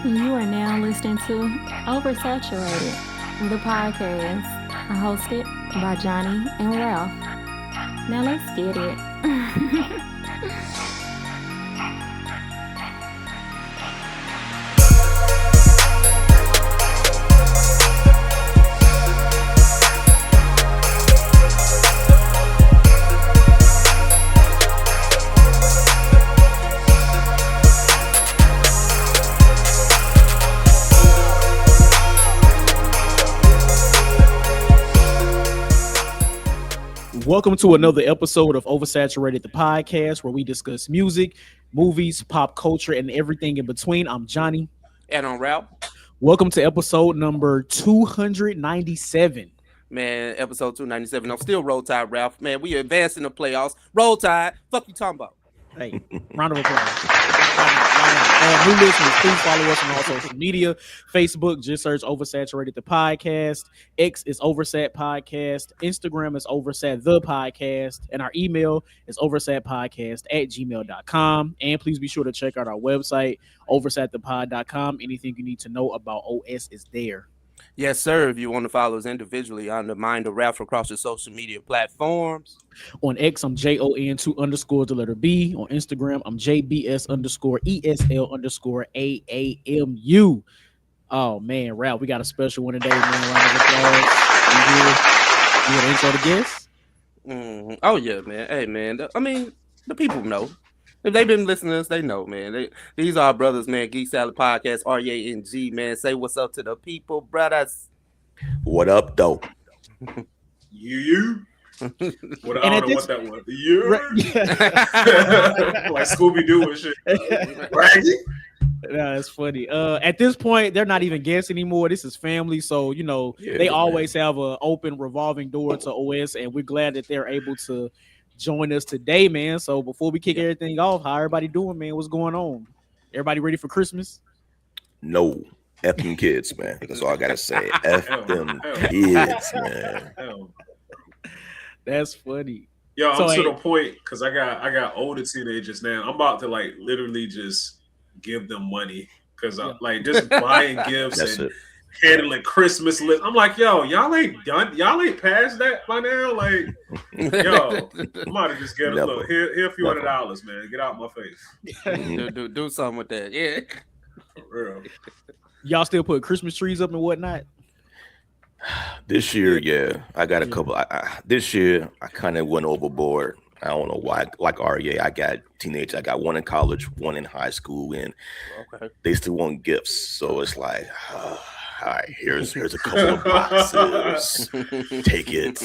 You are now listening to Oversaturated, the podcast, hosted by Johnnie and Ralph. Now let's get it. Welcome to another episode of Oversaturated, the podcast, where we discuss music, movies, pop culture, and everything in between. I'm Johnnie. And I'm Ralph. Welcome to episode number 297. Man, episode 297. I'm still Roll Tide, Ralph. Man, we advanced in the playoffs. Roll Tide. Fuck you talking about? Hey, round of applause. New listeners, please follow us on all social media. Facebook, just search Oversaturated the podcast. X is Oversat Podcast. Instagram is Oversat the podcast. And our email is oversatpodcast@gmail.com. And please be sure to check out our website, oversatthepod.com. Anything you need to know about OS is there. Yes, sir. If you want to follow us individually on the Mind of Ralph across the social media platforms. On X, I'm JON2_B. On Instagram, I'm JBS_ESL_AAMU. Oh man, Ralph, we got a special one today, man. Round of applause. You want to intro the guests? Oh yeah, man. Hey man. The people know. If they've been listening to us, they know, man. These are our brothers, man. Geek Salad Podcast, RANG, man. Say what's up to the people, brothers. What up, though? You? What I don't know what that was. You? Like Scooby-Doo and shit. That's funny. At this point, they're not even guests anymore. This is family, so they always have an open revolving door to OS, and we're glad that they're able to join us today, man. So before we kick everything off, how everybody doing, man? What's going on? Everybody ready for Christmas? No. F them kids, man. That's all I gotta say. F them kids, man. That's funny. Yo, I'm to the point because I got older teenagers now. I'm about to like literally just give them money because I'm like just buying gifts and handling Christmas list. I'm like, yo, y'all ain't done. Y'all ain't past that by now. Like, yo, I might have just get a little here a few $100, man. Get out my face. do something with that. Yeah. For real. Y'all still put Christmas trees up and whatnot? This year, yeah. I got a couple. This year, I kind of went overboard. I don't know why. Like RA, I got teenagers. I got one in college, one in high school, and they still want gifts. So it's like, all right, here's a couple of boxes. Take it.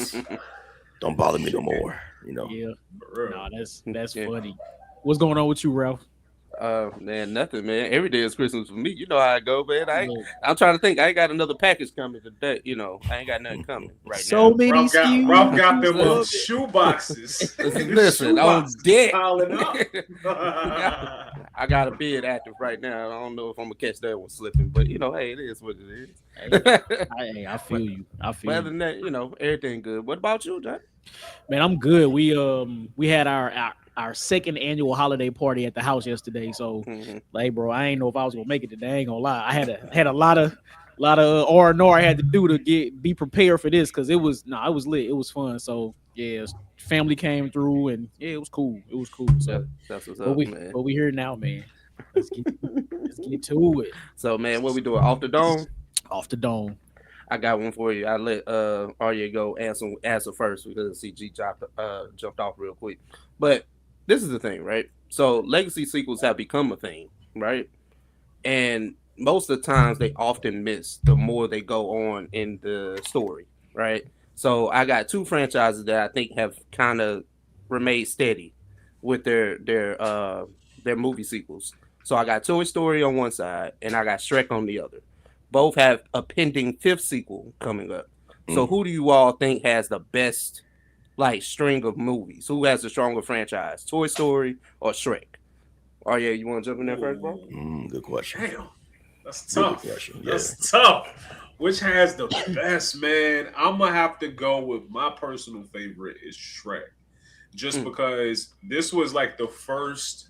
Don't bother me no more. Yeah. No, that's funny. What's going on with you, Ralph? Man, nothing, man. Every day is Christmas for me. You know how I go, man. I'm trying to think. I ain't got another package coming today. I ain't got nothing coming right now. Many Ralph got them shoe boxes. Listen, I'm dead. I got a bid active right now. I don't know if I'm gonna catch that one slipping, but hey, it is what it is. Hey, I feel you. But other than that, everything good. What about you, John? Man, I'm good. We had our second annual holiday party at the house yesterday. So, like, bro, I ain't know if I was gonna make it today. I ain't gonna lie. I had a lot of R&R I had to do to be prepared for this because it was lit. It was fun. So yeah, family came through and yeah, it was cool. So that's what's up, man. But we here now, man. Let's get to it. So, man, what we doing? Off the dome? Off the dome. I got one for you. I let Arya go answer first because CG jumped off real quick. But this is the thing, right? So legacy sequels have become a thing, right? And most of the times they often miss the more they go on in the story, right? So I got two franchises that I think have kind of remained steady with their movie sequels. So I got Toy Story on one side and I got Shrek on the other. Both have a pending fifth sequel coming up. So who do you all think has the best string of movies? Who has the stronger franchise? Toy Story or Shrek? Oh yeah, you want to jump in there first, bro? Good question. Damn, that's tough. That's tough. Which has the best, man? I'm gonna have to go with my personal favorite is Shrek, just because this was like the first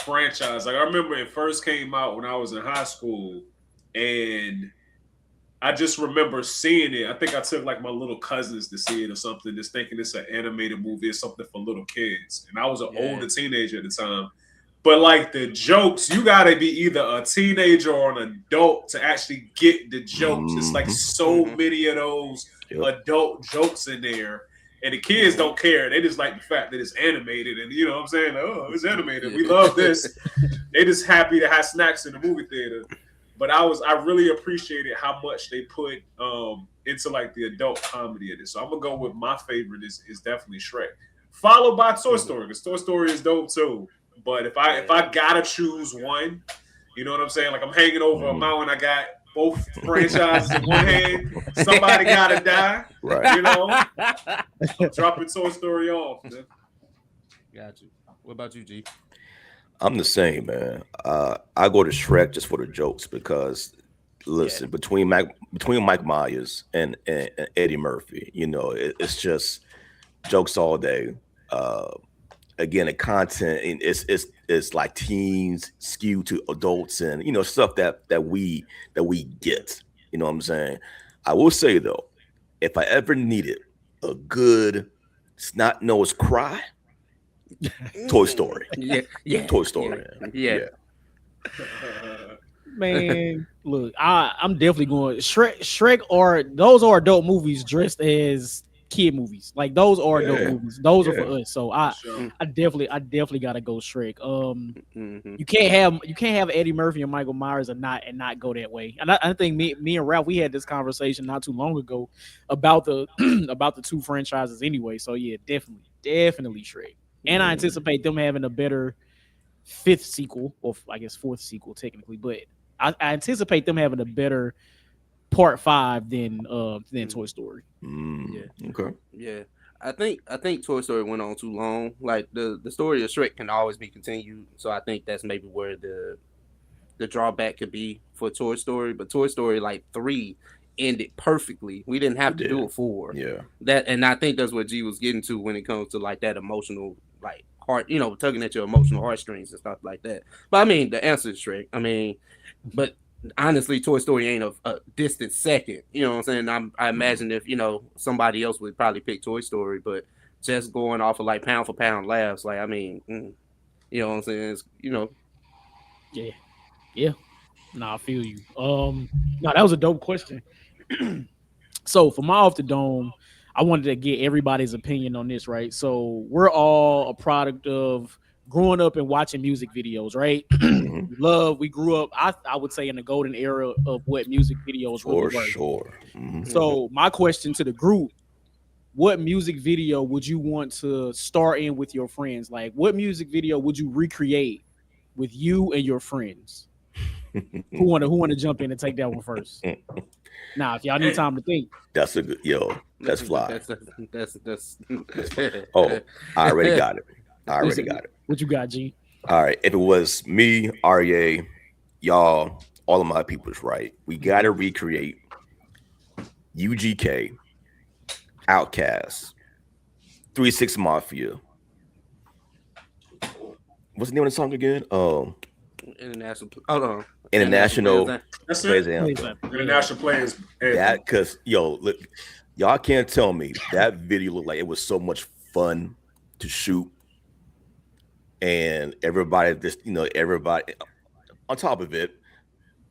franchise. Like I remember it first came out when I was in high school, and I just remember seeing it. I think I took like my little cousins to see it or something, just thinking it's an animated movie or something for little kids. And I was an older teenager at the time. But like the jokes, you gotta be either a teenager or an adult to actually get the jokes. It's like so many of those adult jokes in there. And the kids don't care. They just like the fact that it's animated. And you know what I'm saying? Oh, it's animated. We love this. They just happy to have snacks in the movie theater. But I really appreciated how much they put into like the adult comedy of this. So I'm gonna go with my favorite is definitely Shrek, followed by Toy Story, because Toy Story is dope too. But if I gotta choose one, you know what I'm saying? Like I'm hanging over a mountain, I got both franchises in one hand. Somebody gotta die, right? You know, I'm dropping Toy Story off. Man. Got you. What about you, G? I'm the same, man. I go to Shrek just for the jokes because, listen, between Mike Myers and Eddie Murphy, you know, it's just jokes all day. Again, the content it's like teens skewed to adults, and you know stuff that we get. You know what I'm saying? I will say though, if I ever needed a good snot-nosed cry. Toy Story. Yeah. Toy Story. Yeah. Man, look, I'm definitely going Shrek or those are adult movies dressed as kid movies. Like those are adult movies. Those are for us. So I definitely gotta go Shrek. You can't have Eddie Murphy and Michael Myers and not go that way. And I think me and Ralph, we had this conversation not too long ago about the about the two franchises anyway. So yeah, definitely Shrek. And I anticipate them having a better fifth sequel, or I guess fourth sequel technically, but I anticipate them having a better part 5 than Toy Story. Yeah. Okay. Yeah. I think Toy Story went on too long. Like the story of Shrek can always be continued. So I think that's maybe where the drawback could be for Toy Story. But Toy Story like 3 ended perfectly. We didn't have to do a 4. Yeah. And I think that's what G was getting to when it comes to like that emotional like heart, you know, tugging at your emotional heartstrings and stuff like that. But I mean, the answer is Shrek. I mean, but honestly, Toy Story ain't a distant second. You know what I'm saying? I imagine if, you know, somebody else would probably pick Toy Story, but just going off of like pound for pound laughs, like, I mean, you know what I'm saying? It's, you know. Yeah. Nah, I feel you. No, that was a dope question. So for my Off the Dome, I wanted to get everybody's opinion on this, right? So we're all a product of growing up and watching music videos, right? We grew up, I would say, in the golden era of what music videos really were. For sure. So my question to the group, what music video would you want to star in with your friends? Like, what music video would you recreate with you and your friends? Who want to jump in and take that one first? Now, if y'all need time to think. That's a good, that's fly. That's oh, I already got it. What you got, G? All right. If it was me, RA, y'all, all of my people's right. We got to recreate UGK, Outkast, 3 6 Mafia. What's the name of the song again? International. Hold on. International Players Anthem. International Players Anthem. That, because look, y'all can't tell me that video looked like it was so much fun to shoot, and everybody on top of it,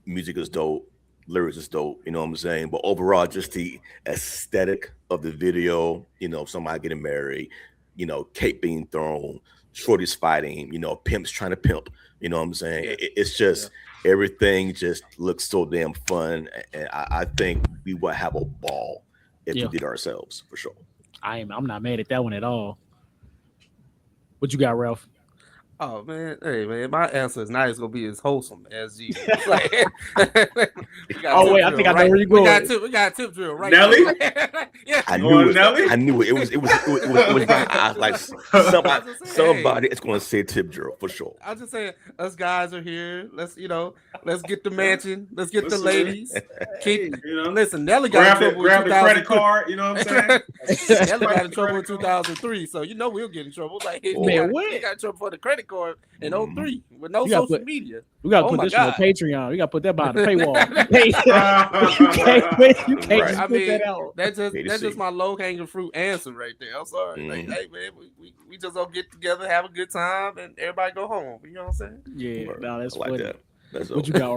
music is dope, lyrics is dope, you know what I'm saying? But overall, just the aesthetic of the video, you know, somebody getting married, you know, cape being thrown, shorties fighting, you know, pimps trying to pimp, you know what I'm saying? It's just everything just looks so damn fun, and I think we would have a ball if we did ourselves, for sure. I'm not mad at that one at all. What you got, Ralph? Oh man, hey man, my answer is not as gonna be as wholesome as you. Like, I think I know where you're going. We got tip drill right. Nelly? Yeah. I knew it. It was right. I was like, somebody is gonna say tip drill for sure. I was just saying, us guys are here. Let's get the mansion. Let's get the ladies. Listen, Nelly got in trouble grab the credit card. You know what I'm saying? Nelly got in trouble in 2003, so you know we'll get in trouble. Like, man, what? He got in trouble for the credit card in 03 with no You gotta social put- media. We gotta Oh put my this on God. Patreon. We gotta put that behind the paywall. You can't Right. just I put mean, that out. that's Pay to just see. my low hanging fruit answer right there. I'm sorry. Like, Mhm. hey man, we just gonna get together, have a good time, and everybody go home. You know what I'm saying? Yeah, Word. no, that's I like funny. that. That's What you dope. got,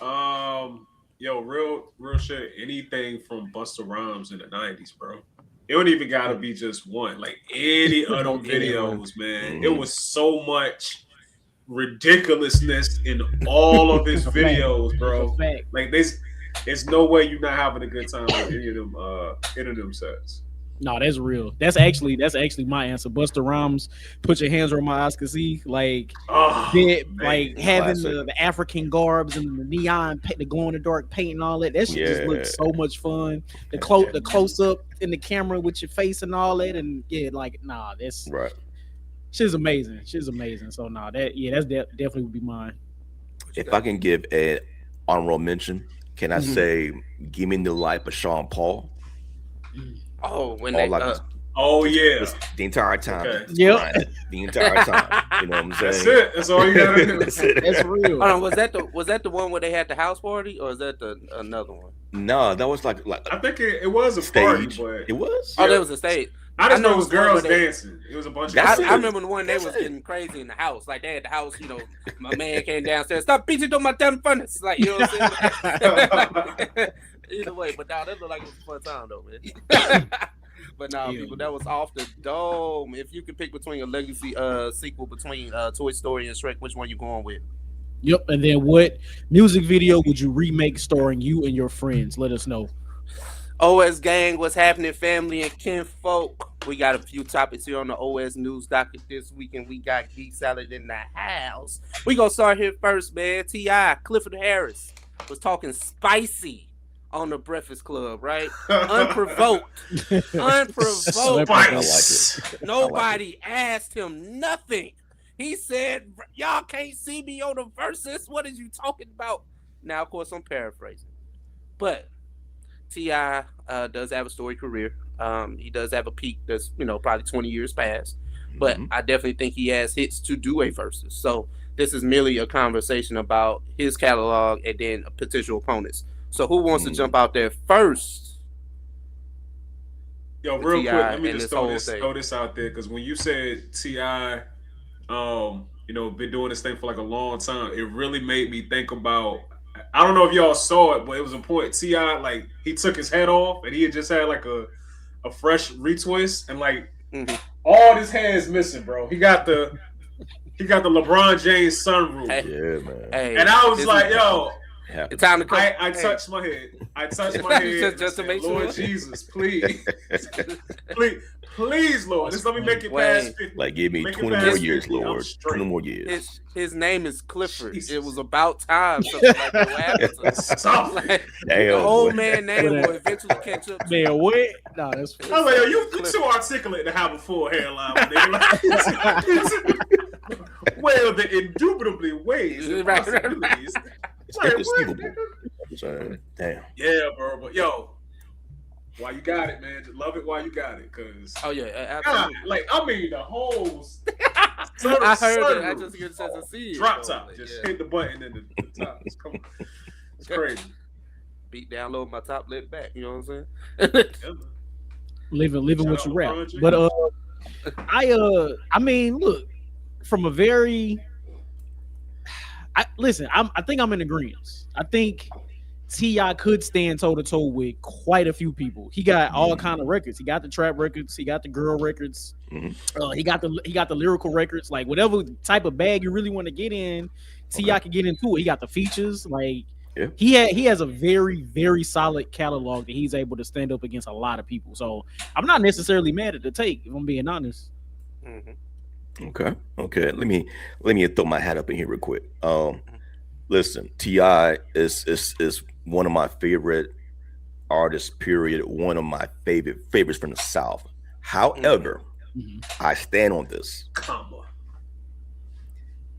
RA? Yo, real shit. Anything from Busta Rhymes in the 90s, bro. It don't even gotta be just one. Like any of them videos, man. It was so much ridiculousness in all of his It's a fact. videos, bro. It's a fact. Like there's no way you're not having a good time with any of them sets. No, that's real. That's actually my answer. Busta Rhymes, put your hands where my eyes can see. Like, Oh, like man. having Classic. the African garbs and the neon, the glow in the dark paint and all that. That shit just looks so much fun. The close up in the camera with your face and all that, and that's Right. shit's amazing. Shit's amazing. So that's definitely would be mine. If I can give an honorable mention, can I say "Give Me the Life" of Sean Paul? Oh, when All they like Oh yeah. the entire time. Okay. Yep. The entire time. You know what I'm saying? That's it. That's all you gotta do. That's it. That's real. hold on, was that the one where they had the house party, or is that another one? No, that was like I think it was a stage. party, but It was. Oh, there was a stage. I just know it know was it was one girls where they- dancing. It was a bunch of That's I it. remember the one they That's was it. getting crazy in the house. Like they had the house, my man came downstairs, stop beating on my damn furnace. Like, you know what I'm saying? Either way, but now that looked like it was a fun time though, man. But now, people, that was off the dome. If you could pick between a legacy sequel between Toy Story and Shrek, which one you going with? Yep. And then what music video would you remake starring you and your friends? Let us know. OS gang, what's happening, family and kinfolk? We got a few topics here on the OS news docket this week, and we got Geek Salad in the house. We gonna start here first, man. T.I. Clifford Harris was talking spicy on the Breakfast Club, right? Unprovoked. Unprovoked. I like it. Nobody asked him nothing. He said, y'all can't see me on the verses. What are you talking about? Now, of course, I'm paraphrasing. But T.I. Does have a storied career. He does have a peak that's, probably 20 years past. But I definitely think he has hits to do a versus. So this is merely a conversation about his catalog and then potential opponents. So who wants to jump out there first? Yo, real quick, let me and just this throw this out there, because when you said T.I., been doing this thing for like a long time, it really made me think about, I don't know if y'all saw it, but it was a point. T.I., like, he took his head off and he had just had like a fresh retwist, and like all his hair is missing, bro. He got the LeBron James sunroof. Yeah, man. Hey, and I was like, yo, it's time to come. I touched my head. I touched my head. Just to make Lord sure. Jesus, please. please, Lord. Just let me make it past 50. Like, give me Make it 20 past more 50, years, I'm Lord. straight. 20 more years. His name is Clifford. Jesus. It was about time something like that happened to him. Stop. Like, Damn, the old boy. man name will eventually catch up to Man, what? No, that's I was like, yo, you too articulate to have a full hairline. Nigga. Well, the indubitably ways and Right. possibilities. It's Like, what, inconceivable. nigga? I'm saying, damn. Yeah, bro. But yo, while you got it, man, just love it while you got it, cause Oh yeah, God, absolutely. like I mean, the whole I heard it. I sunroof. just get a chance to see it. Drop So, top. like, Just yeah. hit the button and the top. Come on. It's crazy. Beat down low my top, let it back. You know what I'm saying? Yeah, man. living Shout what out you rap. LeBron James. But I mean, look, from a very I think I'm in agreement. I think T.I. could stand toe to toe with quite a few people. He got all kind of records. He got the trap records. He got the girl records. He got the lyrical records. Like whatever type of bag you really want to get in, T.I. can get into it. He got the features. Like he has a very, very solid catalog that he's able to stand up against a lot of people. So I'm not necessarily mad at the take, if I'm being honest. Okay. Let me throw my hat up in here real quick. Listen, T.I. is one of my favorite artists. Period. One of my favorites from the South. However, I stand on this. Come on.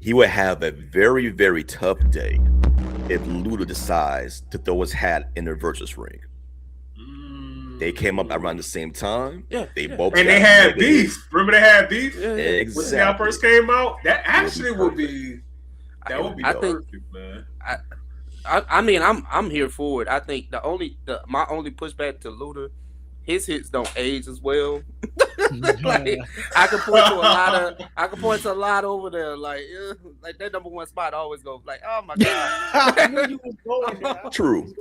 He would have a very, very tough day if Luda decides to throw his hat in the VERZUZ ring. They came up around the same time. Yeah, they both and they had beef. Remember they had beef? Yeah, exactly. When T.I. first came out, that actually would be perfect, man. I mean, I'm here for it. I think my only pushback to Luda, his hits don't age as well. Like I could point to a lot over there. Like that number one spot always goes like, oh my god. True.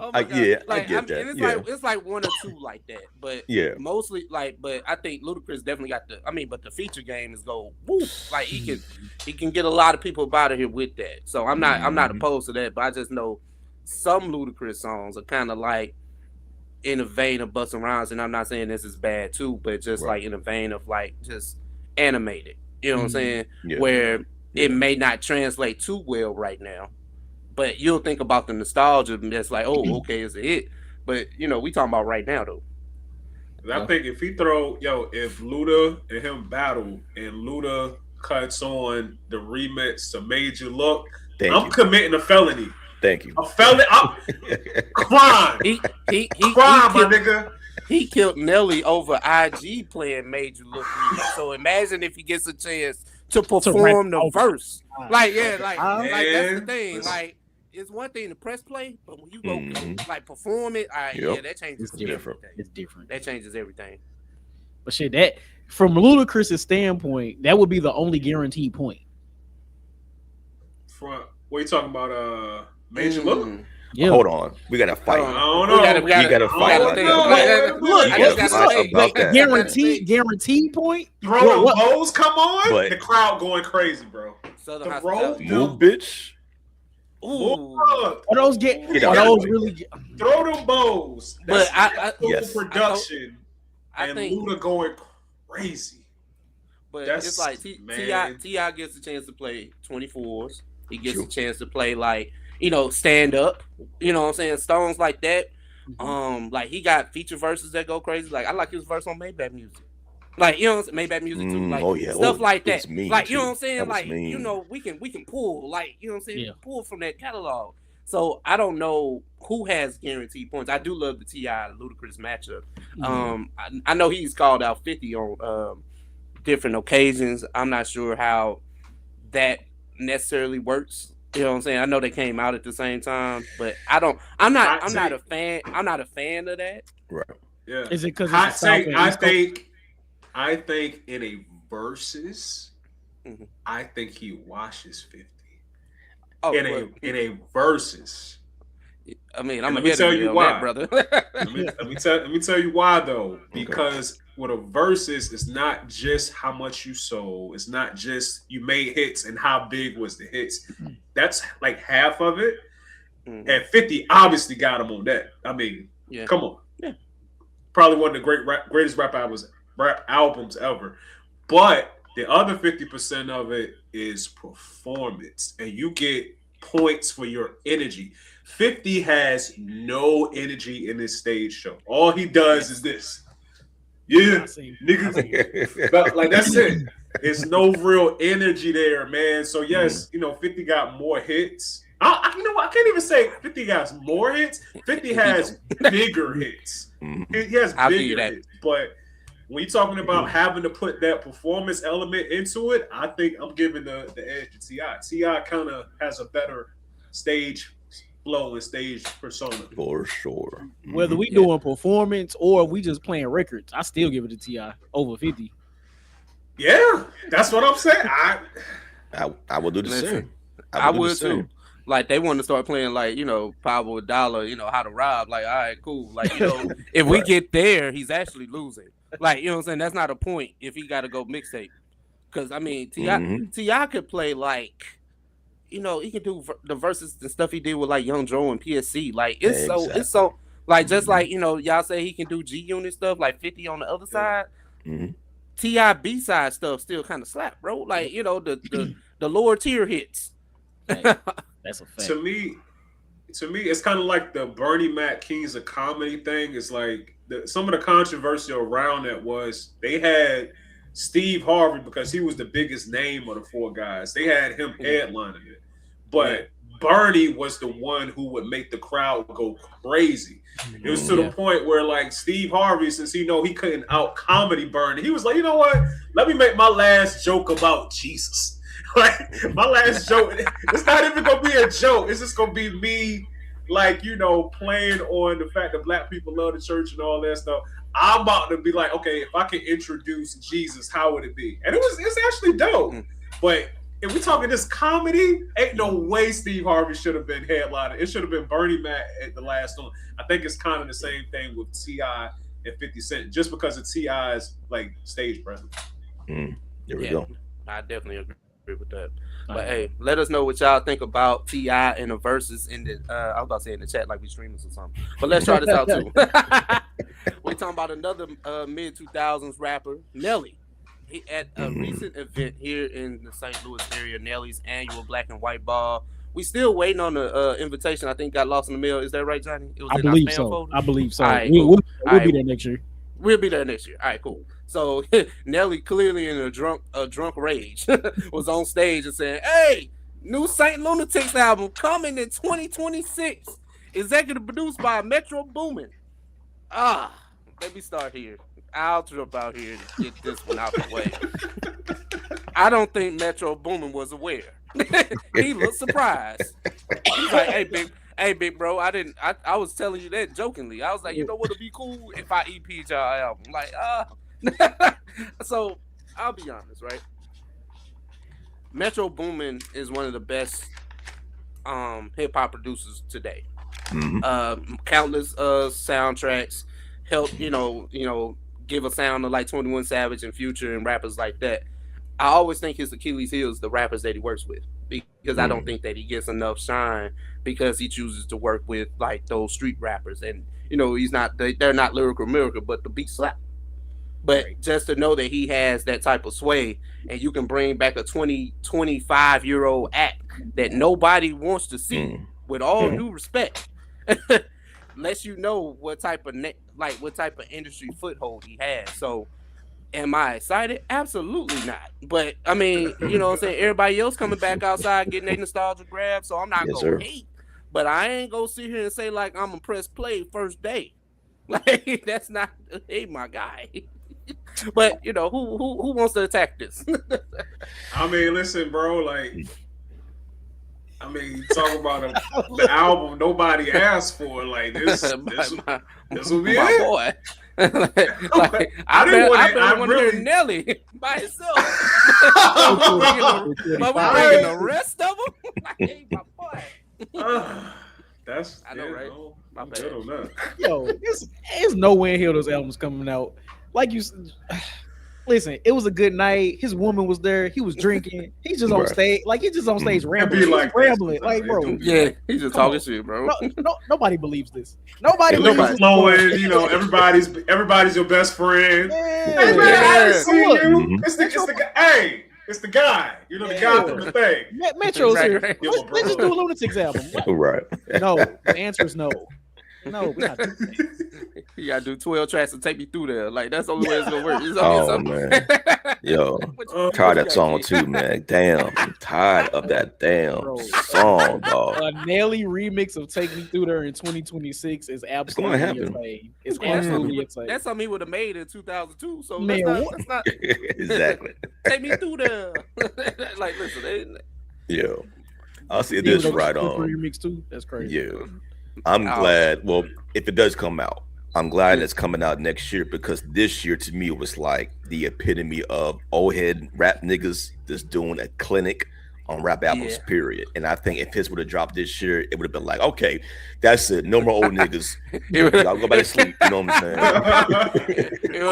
Oh I get that. It's like one or two like that, but mostly but I think Ludacris definitely got but the feature game is go woo. Like he can get a lot of people out of here with that. So I'm not opposed to that, but I just know some Ludacris songs are kind of like in a vein of Busta Rhymes, and I'm not saying this is bad too, but just like in a vein of like just animated, you know what I'm saying? Yeah. Where it may not translate too well right now, but you'll think about the nostalgia and that's like, oh, okay, it's a hit. But we talking about right now though. I think if Luda and him battle and Luda cuts on the remix to Made You Look, I'm committing a felony. Thank you. A felony, crime. Crime, my nigga. He killed Nelly over IG playing Made You Look. So imagine if he gets a chance to perform the verse. That's the thing. Like, it's one thing to press play, but when you go perform it, that changes everything. It's different. That changes everything. But shit, that from Ludacris' standpoint, that would be the only guaranteed point. What are you talking about? Made You Look? Yeah. Hold on, we gotta fight. I don't know. We gotta fight. Guaranteed point. Bro, the O's come on. The crowd going crazy, bro. The roll, move, bitch. Ooh. Throw them bows. But production and Luda going crazy. But it's like T.I. gets a chance to play 24s. He gets a chance to play stand up. You know what I'm saying? Stones like that. Like he got feature verses that go crazy. Like I like his verse on Maybach Music. Like Maybach Music too. Like stuff like that. Like you know what I'm saying? Like we can pull. Like you know what I'm saying? Yeah. Pull from that catalog. So I don't know who has guaranteed points. I do love the T.I. Ludacris matchup. I know he's called out 50 on different occasions. I'm not sure how that necessarily works. You know what I'm saying? I know they came out at the same time, but I'm not a fan of that. Right. Yeah. Is it because I think in a versus, I think he washes 50. Oh, in a versus. I mean, I'm let me tell you why, brother. let me tell you why though. Because with a versus, it's not just how much you sold. It's not just you made hits and how big was the hits. That's like half of it. And 50 obviously got him on that. I mean, come on. Yeah. Probably one of the greatest rap albums ever. But the other 50% of it is performance. And you get points for your energy. 50 has no energy in this stage show. All he does is this. Yeah, niggas. Like that's it. It's no real energy there, man. So yes, 50 got more hits. You know what? I can't even say 50 has more hits. 50 has bigger hits. He has bigger hits. But when you're talking about having to put that performance element into it, I think I'm giving the edge to T.I. T.I. kind of has a better stage flow and stage persona. For sure. Whether we doing performance or we just playing records, I still give it to T.I. over 50. Yeah, that's what I'm saying. I would do the same. I would too. Like they want to start playing like, Pablo Dollar, how to rob. Like, all right, cool. Like, if we get there, he's actually losing. Like, you know what I'm saying? That's not a point if he got to go mixtape. Because, I mean, T.I. could play like, he can do the verses and stuff he did with like Young Joe and PSC. Like, it's so, like, just like, y'all say he can do G Unit stuff, like 50 on the other side. T.I. B-side stuff still kind of slap, bro. Like, the lower tier hits. That's a fact. To me, it's kind of like the Bernie Mac Kings of Comedy thing. It's like some of the controversy around that was they had Steve Harvey because he was the biggest name of the four guys. They had him headlining it. But Bernie was the one who would make the crowd go crazy. It was to the point where like Steve Harvey, since he couldn't out comedy Bernie, he was like, you know what? Let me make my last joke about Jesus. Like my last joke, it's not even gonna be a joke. It's just gonna be me, like playing on the fact that black people love the church and all that stuff. I'm about to be like, okay, if I can introduce Jesus, how would it be? And it's actually dope. But if we're talking this comedy, ain't no way Steve Harvey should have been headliner. It should have been Bernie Mac at the last one. I think it's kind of the same thing with T.I. and 50 Cent, just because of T.I.'s like stage presence. There we go. I definitely agree with that. But hey, let us know what y'all think about T.I. and the verses in the I was about to say in the chat like we streamers or something. But let's try this out too. We're talking about another mid 2000s rapper, Nelly. He, at a recent event here in the St. Louis area, Nelly's annual Black and White Ball. We still waiting on the invitation. I think got lost in the mail. Is that right, Johnny? It was I believe so. Folder? I believe so. Right, we'll be there next year. We'll be there next year. All right, cool. So Nelly, clearly in a drunk rage, was on stage and saying, "Hey, new St. Lunatics album coming in 2026. Executive produced by Metro Boomin." Let me start here. I'll trip out here to get this one out the way. I don't think Metro Boomin was aware. He looked surprised. He's like, hey big bro, I was telling you that jokingly. I was like, you know what would be cool if I EP'd y'all album. Like, so I'll be honest, right? Metro Boomin is one of the best hip hop producers today. Countless soundtracks help, give a sound to like 21 Savage and Future and rappers like that. I always think his Achilles heel is the rappers that he works with, because I don't think that he gets enough shine because he chooses to work with like those street rappers, and they're not lyrical miracle, but the beat slap. But just to know that he has that type of sway, and you can bring back a 25-year-old act that nobody wants to see, with all due respect, lets you know what type of industry foothold he has. So, am I excited? Absolutely not. But I mean, you know what I'm saying? Everybody else coming back outside getting their nostalgia grab, so I'm not gonna hate. But I ain't gonna sit here and say like I'm gonna press play first day. Like that's not my guy. But who wants to attack this? I mean, listen, bro. Like, talk about the album nobody asked for. Like this will be my it. Boy. I want to hear Nelly by himself. But we're bringing the rest of them. Hey, my boy. That's I know, right? No, my bad. Good on that. Yo, there's no way in hell those albums coming out. Like you, listen, it was a good night. His woman was there. He was drinking. He's just on stage, rambling. Like bro. Yeah, he's just talking shit, bro. No, nobody believes this. Nobody believes flowing. Everybody's your best friend. Yeah. Hey man, I didn't see you. It's the guy. Hey, it's the guy. The guy from the thing. Metro's here. Let's just do a Lunatics album. Right. No, the answer is no. No, we're not doing that. You gotta do 12 tracks and take me through there. Like that's the only way it's gonna work. Man, yo, tired of that song too, man. Damn, I'm tired of that damn song, dog. A Nelly remix of "Take Me Through There" in 2026 is absolutely insane. It's absolutely insane. That's something he would have made in 2002. So man, let's not exactly. Take me through there. Like, listen, yo, I'll see this right on. Remix too. That's crazy. Yeah. I'm glad. Well, if it does come out, I'm glad it's coming out next year, because this year to me was like the epitome of old head rap niggas just doing a clinic on rap albums, period. And I think if his would have dropped this year, it would have been like, okay, that's it. No more old niggas. Y'all go back to sleep. You know what I'm saying? It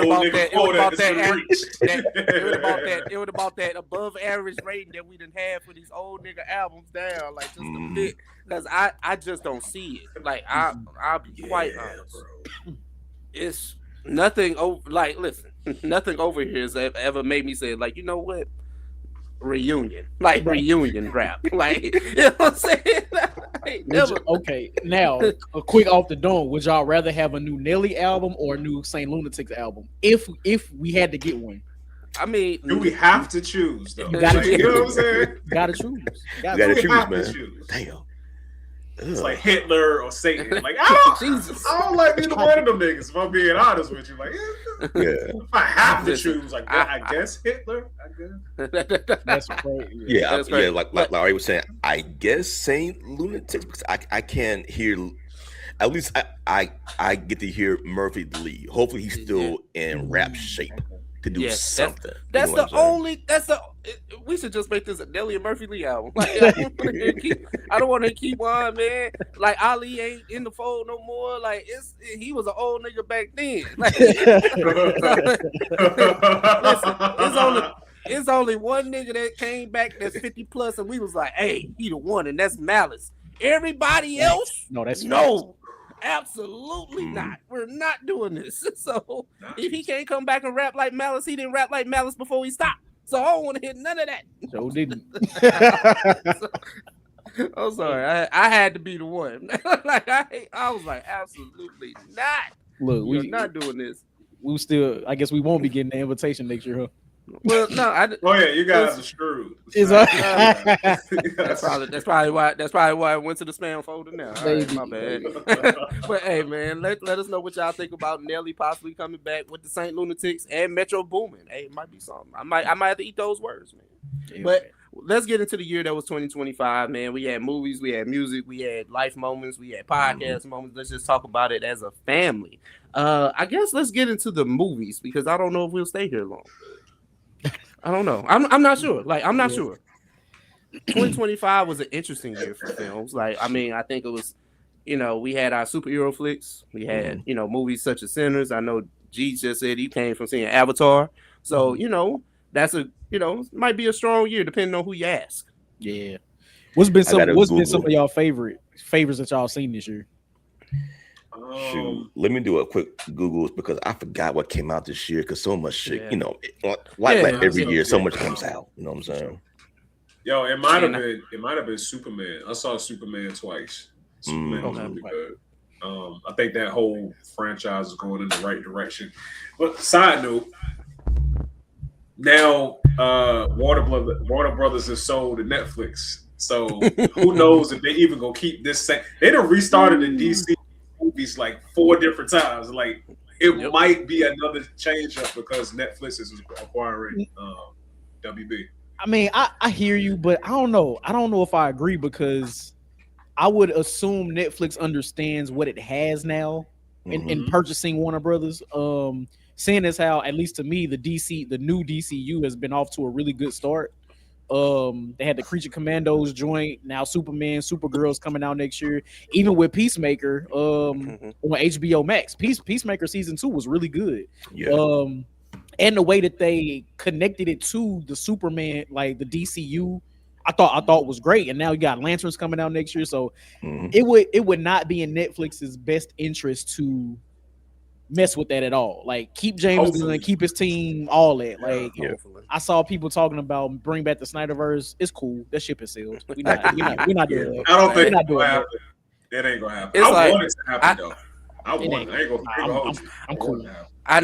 was about that above average rating that we done had for these old nigga albums down, like just a bit. Because I just don't see it. Like I'll be quite honest. It's nothing over. Like, listen, nothing over here has ever made me say, like, you know what? Reunion, like reunion rap, like, you know what I'm saying? Okay, now a quick off the dome. Would y'all rather have a new Nelly album or a new St. Lunatics album? If we had to get one, I mean, do we have to choose though? You gotta choose. You know what I'm saying? Gotta choose. Gotta choose, man. Damn. It's like Hitler or Satan. Like I don't like neither one of them niggas. If I'm being honest with you, like if I have to choose, like I guess Hitler. I guess that's crazy. Yeah, like Larry was saying, I guess Saint Lunatics because I can't hear. At least I get to hear Murphy Lee. Hopefully he's still in rap shape to do something. That's the only. We should just make this a Nelly and Murphy Lee album. Like, I don't want to keep on, man. Like Ali ain't in the fold no more. Like he was an old nigga back then. Like, listen, it's only one nigga that came back that's 50 plus, and we was like, hey, he the one, and that's Malice. Everybody else, no. Absolutely not. We're not doing this. So if he can't come back and rap like Malice, he didn't rap like Malice before he stopped. So I don't want to hear none of that. So didn't. I'm sorry. I had to be the one. Like I was like, absolutely not. Look, we're not doing this. We still. I guess we won't be getting the invitation next year, huh? Well, no. You guys are screwed. That's probably why I went to the spam folder now. Right, my bad. But hey, man, let us know what y'all think about Nelly possibly coming back with the Saint Lunatics and Metro Boomin. Hey, it might be something. I might have to eat those words, man. Yeah, but let's get into the year that was 2025, man. We had movies, we had music, we had life moments, we had podcast moments. Let's just talk about it as a family. I guess let's get into the movies because I don't know if we'll stay here long. I don't know. I'm not sure. Like, I'm not sure. 2025 was an interesting year for films. Like, I mean, I think it was, we had our superhero flicks. We had, movies such as Sinners. I know G just said he came from seeing Avatar. So, that's might be a strong year depending on who you ask. Yeah. What's been some of y'all favorites that y'all seen this year? Shoot, let me do a quick Google because I forgot what came out this year because so much shit, like every year, so much comes out. You know what I'm saying? Yo, it might have been Superman. I saw Superman twice. Superman was really good. I think that whole franchise is going in the right direction. But side note, now Warner Brothers is sold to Netflix. So who knows if they even gonna keep this same. They done restarted the DC movies like 4 different times. Like it might be another change up because Netflix is acquiring WB. I mean, I hear you, but I don't know. I don't know if I agree because I would assume Netflix understands what it has now in purchasing Warner Brothers. Seeing as how, at least to me, the new DCU has been off to a really good start. They had the Creature Commandos joint. Now Superman, Supergirl's coming out next year. Even with Peacemaker on HBO Max. Peacemaker season 2 was really good. Yeah. And the way that they connected it to the Superman, like the DCU, I thought was great. And now you got Lanterns coming out next year. So it would not be in Netflix's best interest to mess with that at all. Like keep James Gunn, keep his team, all that. Like I saw people talking about bring back the Snyderverse. It's cool. That ship is sealed. We're not doing that. I don't think we're not doing that. It ain't gonna happen. I want it to happen though. I'm cool now. I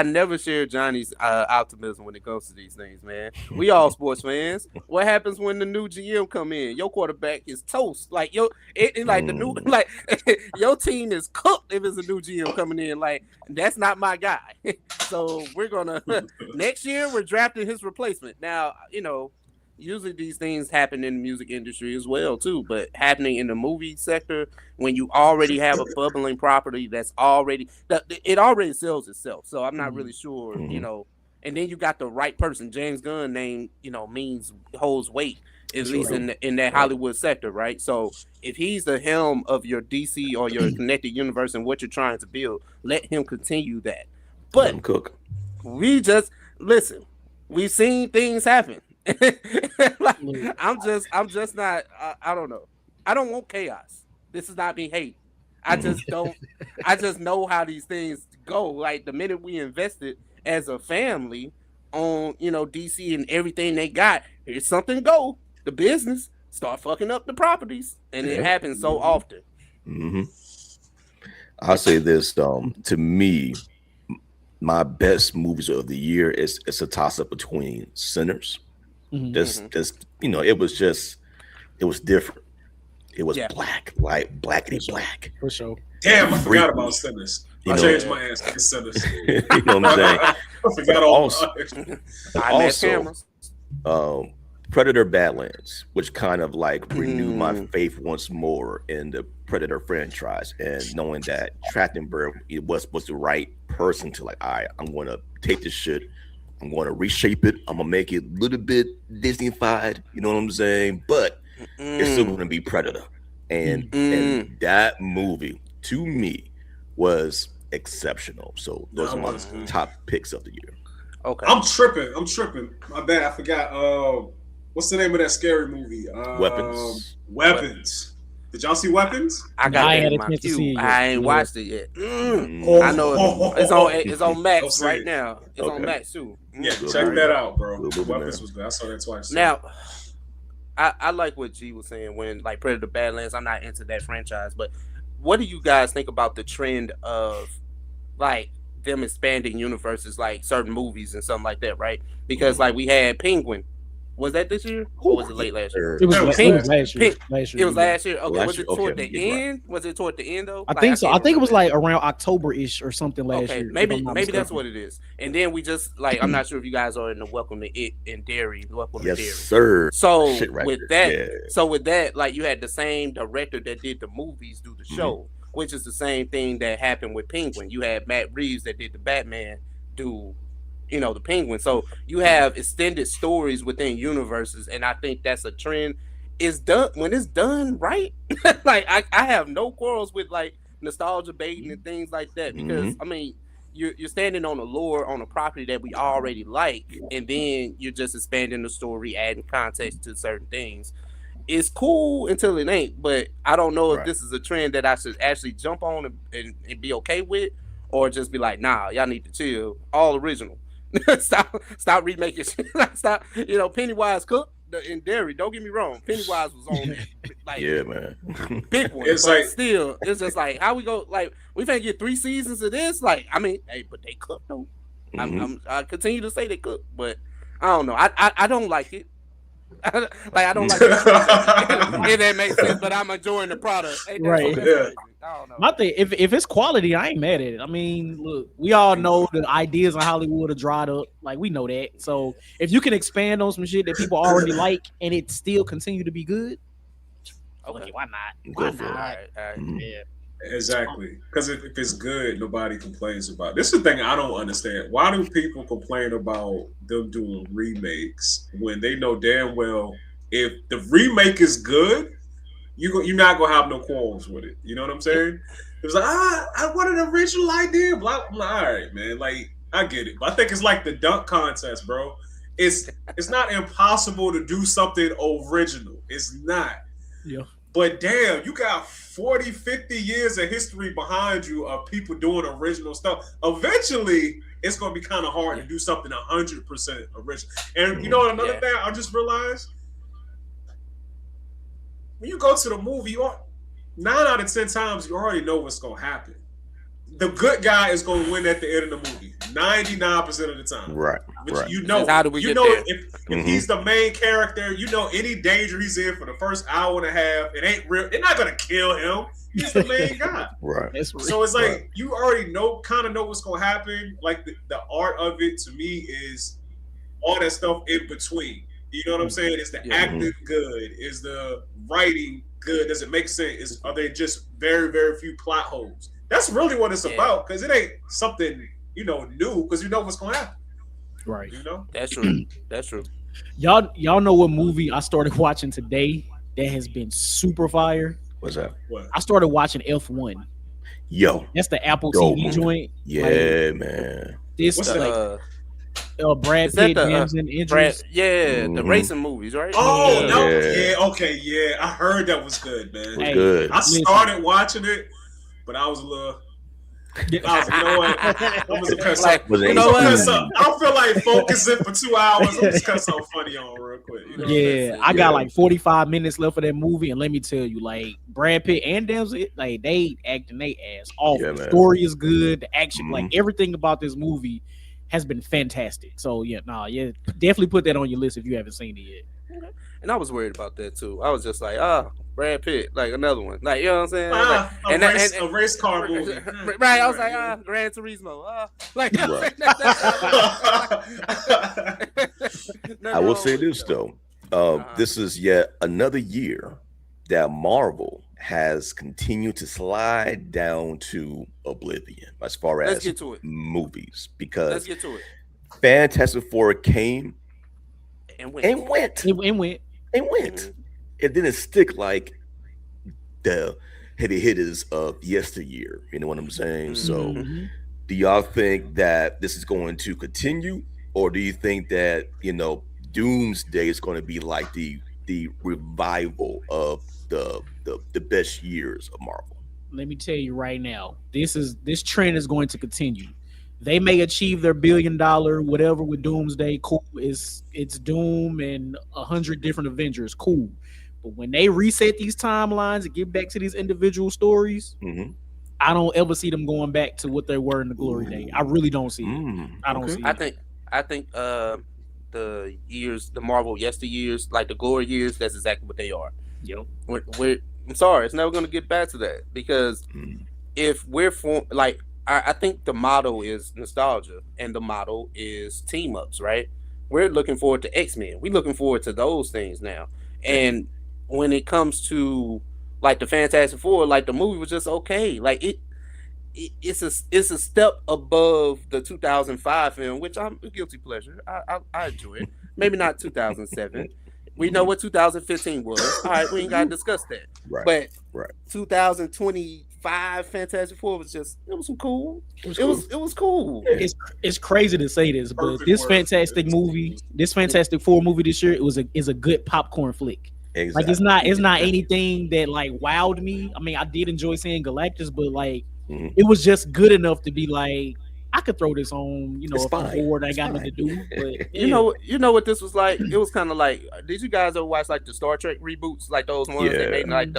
never share Johnny's optimism when it comes to these things, man. We all sports fans. What happens when the new GM come in? Your quarterback is toast. Like your team is cooked if it's a new GM coming in. Like that's not my guy. So we're gonna next year we're drafting his replacement. Now usually these things happen in the music industry as well too, but happening in the movie sector when you already have a bubbling property it already sells itself. So I'm not really sure, and then you got the right person. James Gunn name, holds weight, at least in that Hollywood sector, right? So if he's the helm of your DC or your connected universe and what you're trying to build, let him continue that. But we just listen, we've seen things happen. I'm just not. I don't know. I don't want chaos. This is not me hate. I just don't. I just know how these things go. Like the minute we invested as a family on DC and everything they got, here's something go. The business start fucking up the properties, and it happens so often. I'll say this. To me, my best movies of the year is a toss up between Sinners. It was different. It was black, like blackity black. For sure. Damn, I forgot about Sinners. I changed my answer to Sinners. You know what I'm saying? I forgot all also, Predator Badlands, which kind of like renewed my faith once more in the Predator franchise, and knowing that Trachtenberg was the right person to like, all right, I'm going to take this shit, I'm going to reshape it, I'm gonna make it a little bit Disney-fied, you know what I'm saying? But it's still going to be Predator, and that movie to me was exceptional. So those are my top picks of the year. Okay, I'm tripping. My bad, I forgot. What's the name of that scary movie? Weapons. Did y'all see Weapons? I got that in my queue. I ain't watched it yet. I know it's on Max right now. It's on Max too. Yeah, check that out, bro. Weapons was good. I saw that twice. Now, I like what G was saying when like Predator Badlands. I'm not into that franchise, but what do you guys think about the trend of like them expanding universes, like certain movies and something like that, right? Because like we had Penguin. Was that this year or was it late last year? It was last year. It was last year. Okay, was it toward the end? Was it toward the end though? I think so. I think it was like around October-ish or something last year. Maybe that's what it is. And then we just like I'm not sure if you guys are in the Welcome to It and Dairy. Welcome to Dairy. Yes, sir. So with that, like you had the same director that did the movies do the show, which is the same thing that happened with Penguin. You had Matt Reeves that did the Batman do the Penguin. So you have extended stories within universes, and I think that's a trend. It's done when it's done right. Like I have no quarrels with like nostalgia baiting and things like that, because I mean you're standing on a lore on a property that we already like, and then you're just expanding the story, adding context to certain things. It's cool until it ain't, but I don't know if this is a trend that I should actually jump on and be okay with, or just be like, nah, y'all need to chill. All original. stop remaking shit. Stop. Pennywise cooked in Dairy. Don't get me wrong. Pennywise was on it. Like, yeah, man. Big one. It's like still, it's just like how we go. Like we finna get 3 seasons of this. Like I mean, hey, but they cooked though. I continue to say they cooked, but I don't know. I don't like it. I don't like it. If that makes sense, but I'm enjoying the product. Hey, right. Yeah. I don't know. My thing, if it's quality, I ain't mad at it. I mean, look, we all know the ideas in Hollywood are dried up. Like we know that. So if you can expand on some shit that people already like and it still continue to be good, okay, why not? Why not? All right. Yeah. Exactly. Because if it's good, nobody complains about it. This is the thing I don't understand. Why do people complain about them doing remakes when they know damn well if the remake is good, you're not gonna have no quarrels with it. You know what I'm saying? It was like, I want an original idea. Blah, blah. All right, man. Like, I get it. But I think it's like the dunk contest, bro. It's not impossible to do something original. It's not. Yeah. But damn, you got 40, 50 years of history behind you of people doing original stuff. Eventually, it's going to be kind of hard to do something 100% original. And you know what, another thing I just realized? When you go to the movie, 9 out of 10 times, you already know what's going to happen. The good guy is going to win at the end of the movie 99% of the time. Right. You know, how do we get there? If he's the main character, you know any danger he's in for the first hour and a half, it ain't real. They're not going to kill him. He's the main guy. Right. So it's like you already kind of know what's going to happen. Like the art of it to me is all that stuff in between. You know what I'm saying? Is the acting good? Is the writing good? Does it make sense? Are they just very, very few plot holes? That's really what it's about, because it ain't something, new, because you know what's going to happen. Right. That's true. That's true. Y'all know what movie I started watching today that has been super fire? What's that? I started watching F1. Yo. That's the Apple TV joint. Yeah, man. This Brad Pitt, and Idris. The racing movies, right? Oh, okay, I heard that was good, man. It was good. I started watching it, but I was a little. I was like, you know what? I'm just cut something. I don't feel like focusing for 2 hours. I'm just cut something funny on real quick. I got like 45 minutes left of that movie, and let me tell you, like Brad Pitt and Denzel, like they acting their ass off. The story is good, the action, like everything about this movie has been fantastic. So definitely put that on your list if you haven't seen it yet. And I was worried about that too. I was just like, Brad Pitt, like another one, like, you know what I'm saying? A race car movie, right? I was like, Gran Turismo, like. I will say this though, this is yet another year that Marvel has continued to slide down to oblivion as far as movies, because let's get to it. Fantastic Four came and went. Mm-hmm. It didn't stick like the heavy hitters of yesteryear. You know what I'm saying? So do y'all think that this is going to continue, or do you think that, you know, Doomsday is going to be like the revival of the best years of Marvel? Let me tell you right now, this trend is going to continue. They may achieve their $1 billion whatever with Doomsday. Cool. It's Doom and 100 different Avengers. Cool. But when they reset these timelines and get back to these individual stories, I don't ever see them going back to what they were in the glory day. I really don't see it. I don't see it. I think the Marvel yesteryears, like the glory years, that's exactly what they are. Yep. I'm sorry, it's never gonna get back to that, because if we're I think the motto is nostalgia and the motto is team ups, right? We're looking forward to X-Men. We're looking forward to those things now. And when it comes to like the Fantastic Four, like the movie was just okay. Like it's a step above the 2005 film, which I'm a guilty pleasure. I enjoy it. Maybe not 2007. We know what 2015 was. All right, we ain't gotta discuss that. Right. But 2025 Fantastic Four was just, it was cool. It was cool. It's crazy to say this, but this Fantastic Four movie this year, is a good popcorn flick. Exactly. Like it's not anything that like wowed me. I mean, I did enjoy seeing Galactus, but like it was just good enough to be like, I could throw this on, you know, if I'm bored, I got nothing to do. But you know what this was like? It was kind of like, did you guys ever watch like the Star Trek reboots, like those ones they made? Like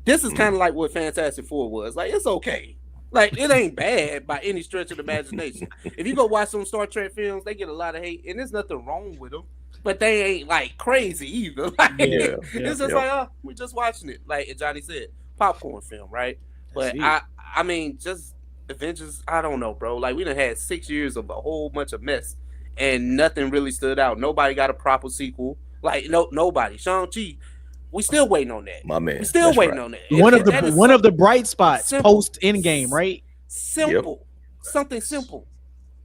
this is kind of like what Fantastic Four was. Like, it's okay. Like, it ain't bad by any stretch of the imagination. If you go watch some Star Trek films, they get a lot of hate, and there's nothing wrong with them, but they ain't like crazy either. Like, it's just like, we're just watching it. Like Johnny said, popcorn film, right? But I mean, just Avengers, I don't know, bro. Like, we done had 6 years of a whole bunch of mess, and nothing really stood out. Nobody got a proper sequel. Like, nobody. Shang-Chi, we still waiting on that. My man. We still waiting on that. One of the bright spots post Endgame, right? Simple. Something simple.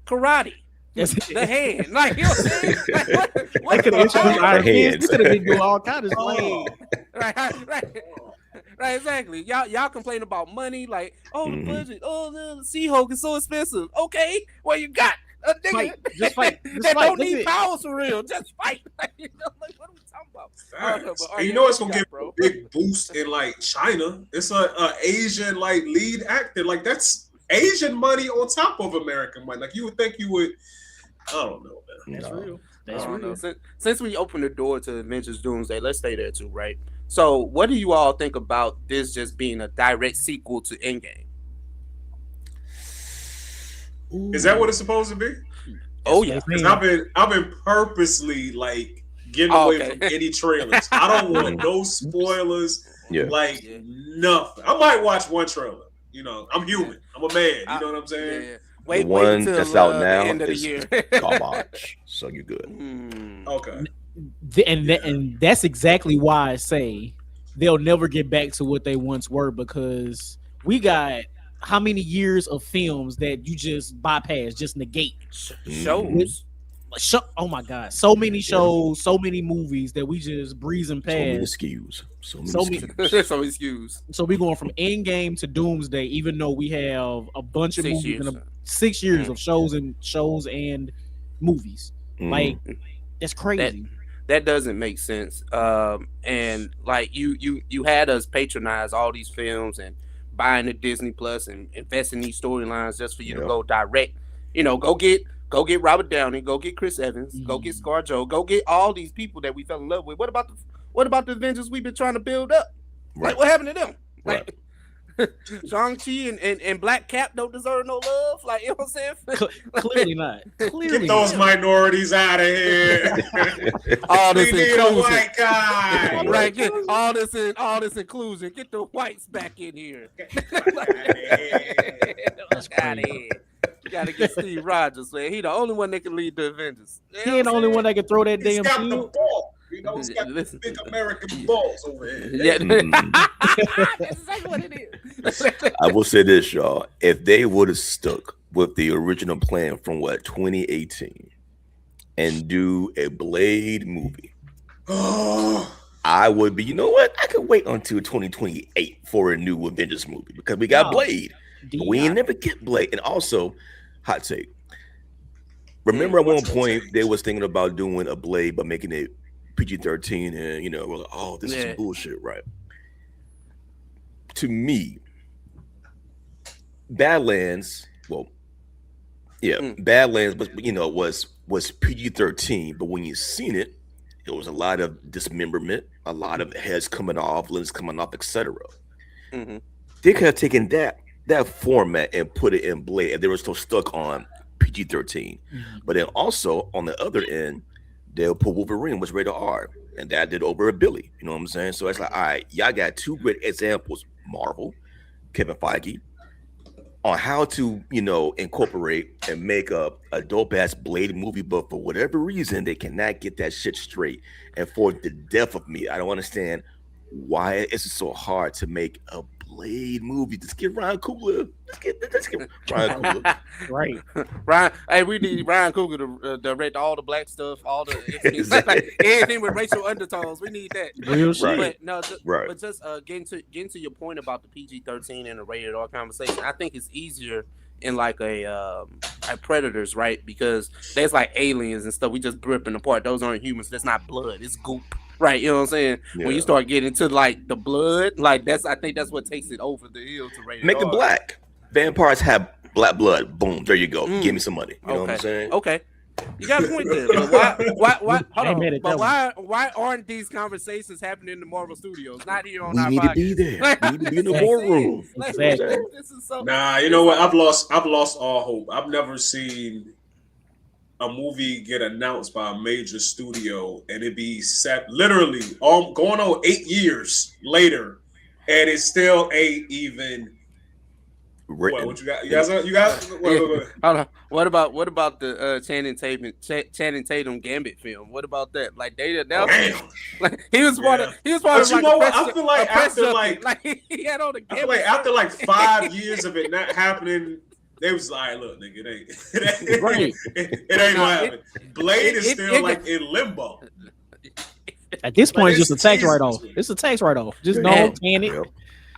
Karate. The hand. Like, you know what I'm saying? Like, could have been doing all kinds of stuff. Right, exactly. Y'all complain about money, like, the budget, the She-Hulk is so expensive. Okay, well, you got a nigga fight. that don't need powers for real. Just fight. Like, what are we talking about? And you know it's gonna give a big boost in like China. It's a Asian like lead actor. Like, that's Asian money on top of American money. Like, you would think you would. I don't know, man. That's real. That's real. Since we opened the door to Avengers Doomsday, let's stay there too, right? So, what do you all think about this just being a direct sequel to Endgame? Is that what it's supposed to be? Oh yeah, because I've been purposely like getting away from any trailers. I don't want no spoilers. Like nothing. I might watch one trailer. You know, I'm human. I'm a man. You know what I'm saying? Yeah. Wait until that's out now the end of the year. Garbage. So you're good. Okay. And that's exactly why I say they'll never get back to what they once were, because we got how many years of films that you just bypass, just negate. Shows. Oh my God. So many shows, so many movies that we just breezing past. So many skews. So many skews. So we're going from Endgame to Doomsday, even though we have a bunch of movies and 6 years of shows and movies. Like, that's crazy. That doesn't make sense. And like you had us patronize all these films and buying the Disney Plus and invest in these storylines just for you to go direct. You know, go get Robert Downey, go get Chris Evans, go get ScarJo, go get all these people that we fell in love with. What about the Avengers we've been trying to build up? Right. Like, what happened to them? Like, Shang-Chi and Black Cap don't deserve no love. Like, you know what I'm saying? Clearly not. Clearly Get those minorities out of here. All this We need a inclusion. white guy. Right, get all this inclusion. Get the whites back in here. That's Out of here. You gotta get Steve Rogers, man. He the only one that can lead the Avengers. He ain't the only one that can throw that He's damn got the shield. ball. You know, he's got the big American balls over here. Yeah. That's exactly what it is. I will say this, y'all. If they would have stuck with the original plan from 2018 and do a Blade movie, I would be, you know what? I could wait until 2028 for a new Avengers movie because we got Blade. But we ain't never get Blade. And also, hot take. Remember at one point they was thinking about doing a Blade but making it PG-13 and, you know, we're like, oh, this is bullshit, right? To me, Badlands, Badlands, but you know, was PG-13. But when you seen it, it was a lot of dismemberment, a lot of heads coming off, limbs coming off, etc. Mm-hmm. They could have taken that format and put it in Blade, and they were still stuck on PG-13. But then also on the other end, they'll put Wolverine was rated R, and that did over $1 billion. You know what I'm saying? So it's like, all right, y'all got two great examples, Marvel, Kevin Feige, on how to, you know, incorporate and make a dope ass Blade movie, but for whatever reason, they cannot get that shit straight. And for the death of me, I don't understand why it's so hard to make a Blade movie. Just get Ryan Coogler. Let's get Ryan Coogler. Right. Ryan, hey, we need Ryan Coogler to direct all the black stuff, all the like anything with racial undertones. We need that. Real shit. But no, but just getting to your point about the PG-13 and the rated R conversation, I think it's easier in like a Predators, right? Because there's like aliens and stuff. We just ripping apart. Those aren't humans. That's not blood. It's goop. Right, you know what I'm saying? Yeah. When you start getting into like the blood, like I think that's what takes it over the hill to rated Make R. it black. Vampires have black blood. Boom, there you go. Give me some money. You know what I'm saying? Okay. You got a point there. But why hold on. But why aren't these conversations happening in the Marvel Studios? Not here on our podcast. We need to be there. We need to be in the boardroom. Exactly. This is so Nah, you know what? I've lost all hope. I've never seen a movie get announced by a major studio and it be set literally going on 8 years later, and it still ain't even. What you got? You got? Hold on. What about the Channing Tatum Gambit film? What about that? Like they announced, like he was part of. He was part of. Like, know what? I feel like after he had on the. I feel like after like 5 years of it not happening. They was like, look, nigga, it ain't right. It ain't gonna happen. Blade is still like in limbo. At this point, it's just a tax write-off. It's a tax write-off. Just can it.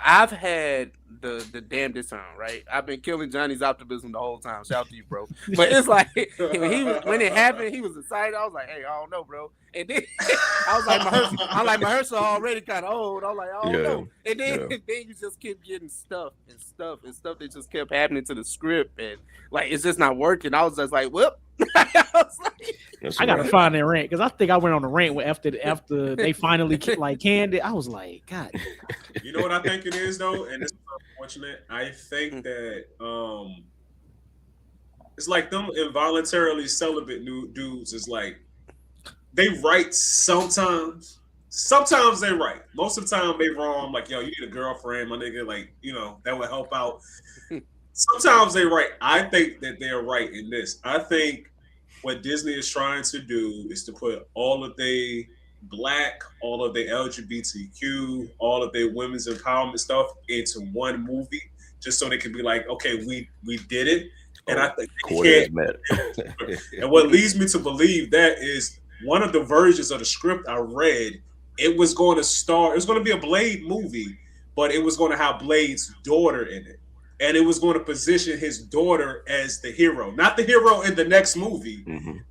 I've had the damnedest time, right? I've been killing Johnny's optimism the whole time. Shout out to you, bro. But it's like when it happened, he was excited. I was like, hey, I don't know, bro. And then I was like, Mahershala already kind of old. I was like, I don't know. And then you just kept getting stuff that just kept happening to the script, and like it's just not working. I was just like, whoop. I gotta find that rant because I think I went on the rant after they finally like canned it. I was like, God. You know what I think it is though, and this is unfortunate. I think that it's like them involuntarily celibate new dudes is like they right sometimes. Sometimes they right. Most of the time they wrong. Like, yo, you need a girlfriend, my nigga. Like, you know, that would help out. Sometimes they right. I think that they're right in this. I think what Disney is trying to do is to put all of their black, all of their LGBTQ, all of their women's empowerment stuff into one movie, just so they can be like, okay, we did it. And I think they can't. And what leads me to believe that is one of the versions of the script I read, it was going to be a Blade movie, but it was going to have Blade's daughter in it. And it was going to position his daughter as the hero, not the hero in the next movie,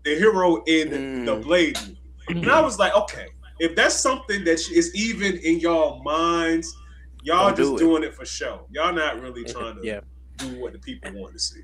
the hero in the Blade movie. And I was like, okay, if that's something that is even in y'all minds, y'all just doing it for show. Y'all not really trying to do what the people want to see.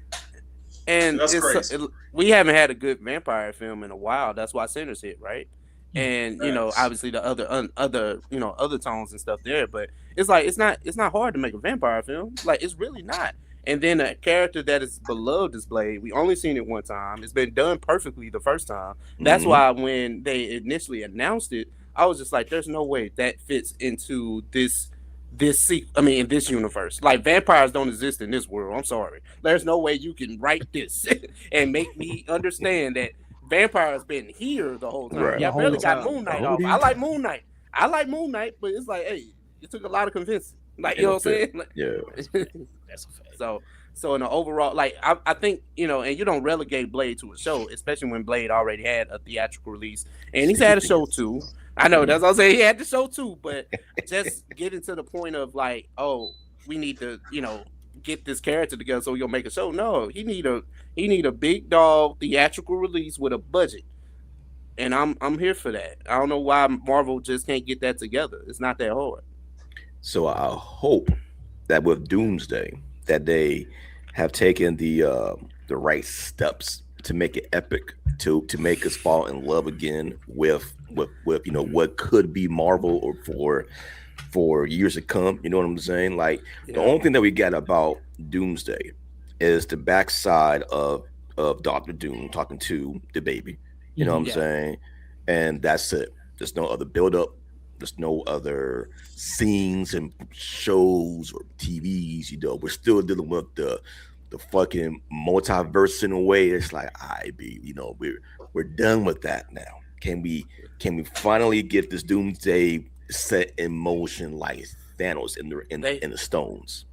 And that's crazy. We haven't had a good vampire film in a while. That's why Sinners hit, right? and obviously the other tones and stuff there. But it's like it's not hard to make a vampire film. Like it's really not. And then a character that is beloved as Blade, we only seen it one time. It's been done perfectly the first time. That's why when they initially announced it, I was just like, "There's no way that fits into this in this universe. Like vampires don't exist in this world. I'm sorry. There's no way you can write this and make me understand that vampires been here the whole time. Right. Yeah, I barely got Moon Knight off. I like Moon Knight, but it's like, hey, it took a lot of convincing. Like, you know what I'm saying? Like, yeah, that's a fact. So in the overall, like I think, and you don't relegate Blade to a show, especially when Blade already had a theatrical release, and he's had a show too. I know that's what I'm saying. He had the show too, but just getting to the point of like, oh, we need to, get this character together so we'll make a show. No, he need a big dog theatrical release with a budget, and I'm here for that. I don't know why Marvel just can't get that together. It's not that hard. So I hope that with Doomsday that they have taken the right steps to make it epic, to make us fall in love again with what could be Marvel or for years to come. You know what I'm saying? Like the only thing that we get about Doomsday is the backside of Dr. Doom talking to the baby. You know what I'm saying? And that's it. There's no other build up. There's no other scenes and shows or TVs. We're still dealing with the fucking multiverse in a way. It's like, we're done with that now. Can we finally get this Doomsday set in motion like Thanos in the stones?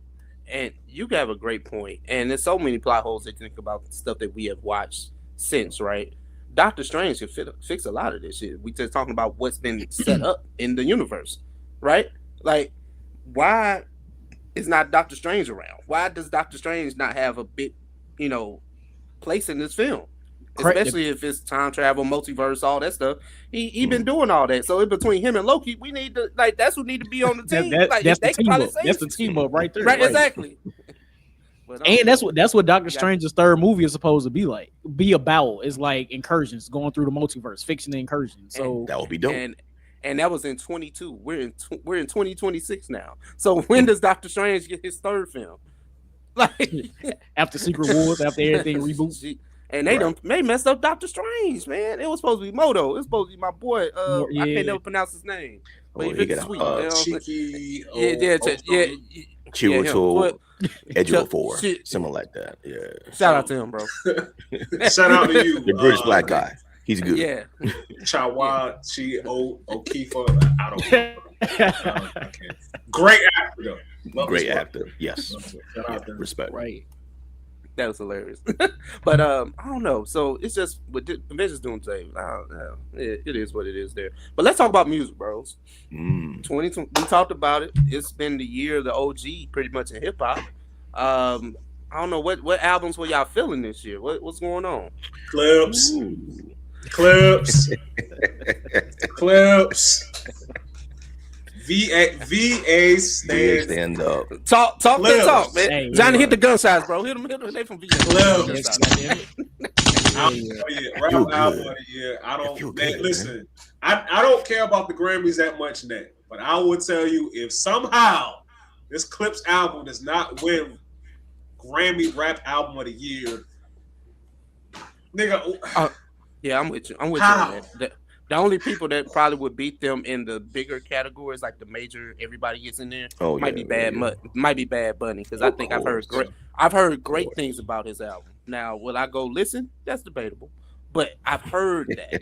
And you have a great point. And there's so many plot holes that you think about the stuff that we have watched since, right? Doctor Strange can fix a lot of this shit. We just talking about what's been set up in the universe, right? Like, why is not Doctor Strange around? Why does Doctor Strange not have a big, place in this film? Especially if it's time travel, multiverse, all that stuff. He been doing all that. So in between him and Loki, we need to that's what need to be on the team. That's the team up. That's the team up right there. Right, exactly. And that's what Doctor Strange's third movie is supposed to be about. Is like incursions, going through the multiverse, fixing the incursions. So that would be dope. And that was in 22. We're in 2026 now. So when does Doctor Strange get his third film? Like after Secret Wars, after everything reboots. And they messed up Doctor Strange, man. It was supposed to be Moto. It was supposed to be my boy. I can't never pronounce his name. But he got sweet. Cheeky. Chiwetel Ejiofor, something like that. Yeah. Shout out to him, bro. Shout out to you, the British black guy. He's good. Yeah. Chawa O'Keefe. I don't know. I can't. Great actor, though. Great actor. Yes. Respect. Right. That was hilarious. But I don't know. So it's just what Avengers Doomsday. It is what it is there. But let's talk about music, bros. 2020. We talked about it. It's been the year of the OG, pretty much in hip hop. I don't know what albums were y'all feeling this year. What's going on? Clips. VA stand up. Talk, man. Hey, Johnny, hit the gunshots, bro. Hit them. They from VA. I don't listen. I don't care about the Grammys that much now, but I will tell you, if somehow this Clips album does not win Grammy Rap Album of the Year, nigga. Yeah, I'm with you. I'm with you on that. The only people that probably would beat them in the bigger categories, like the major, everybody gets in there. Might be Bad Bunny, because I think I've heard great things about his album. Now, will I go listen? That's debatable, but I've heard that.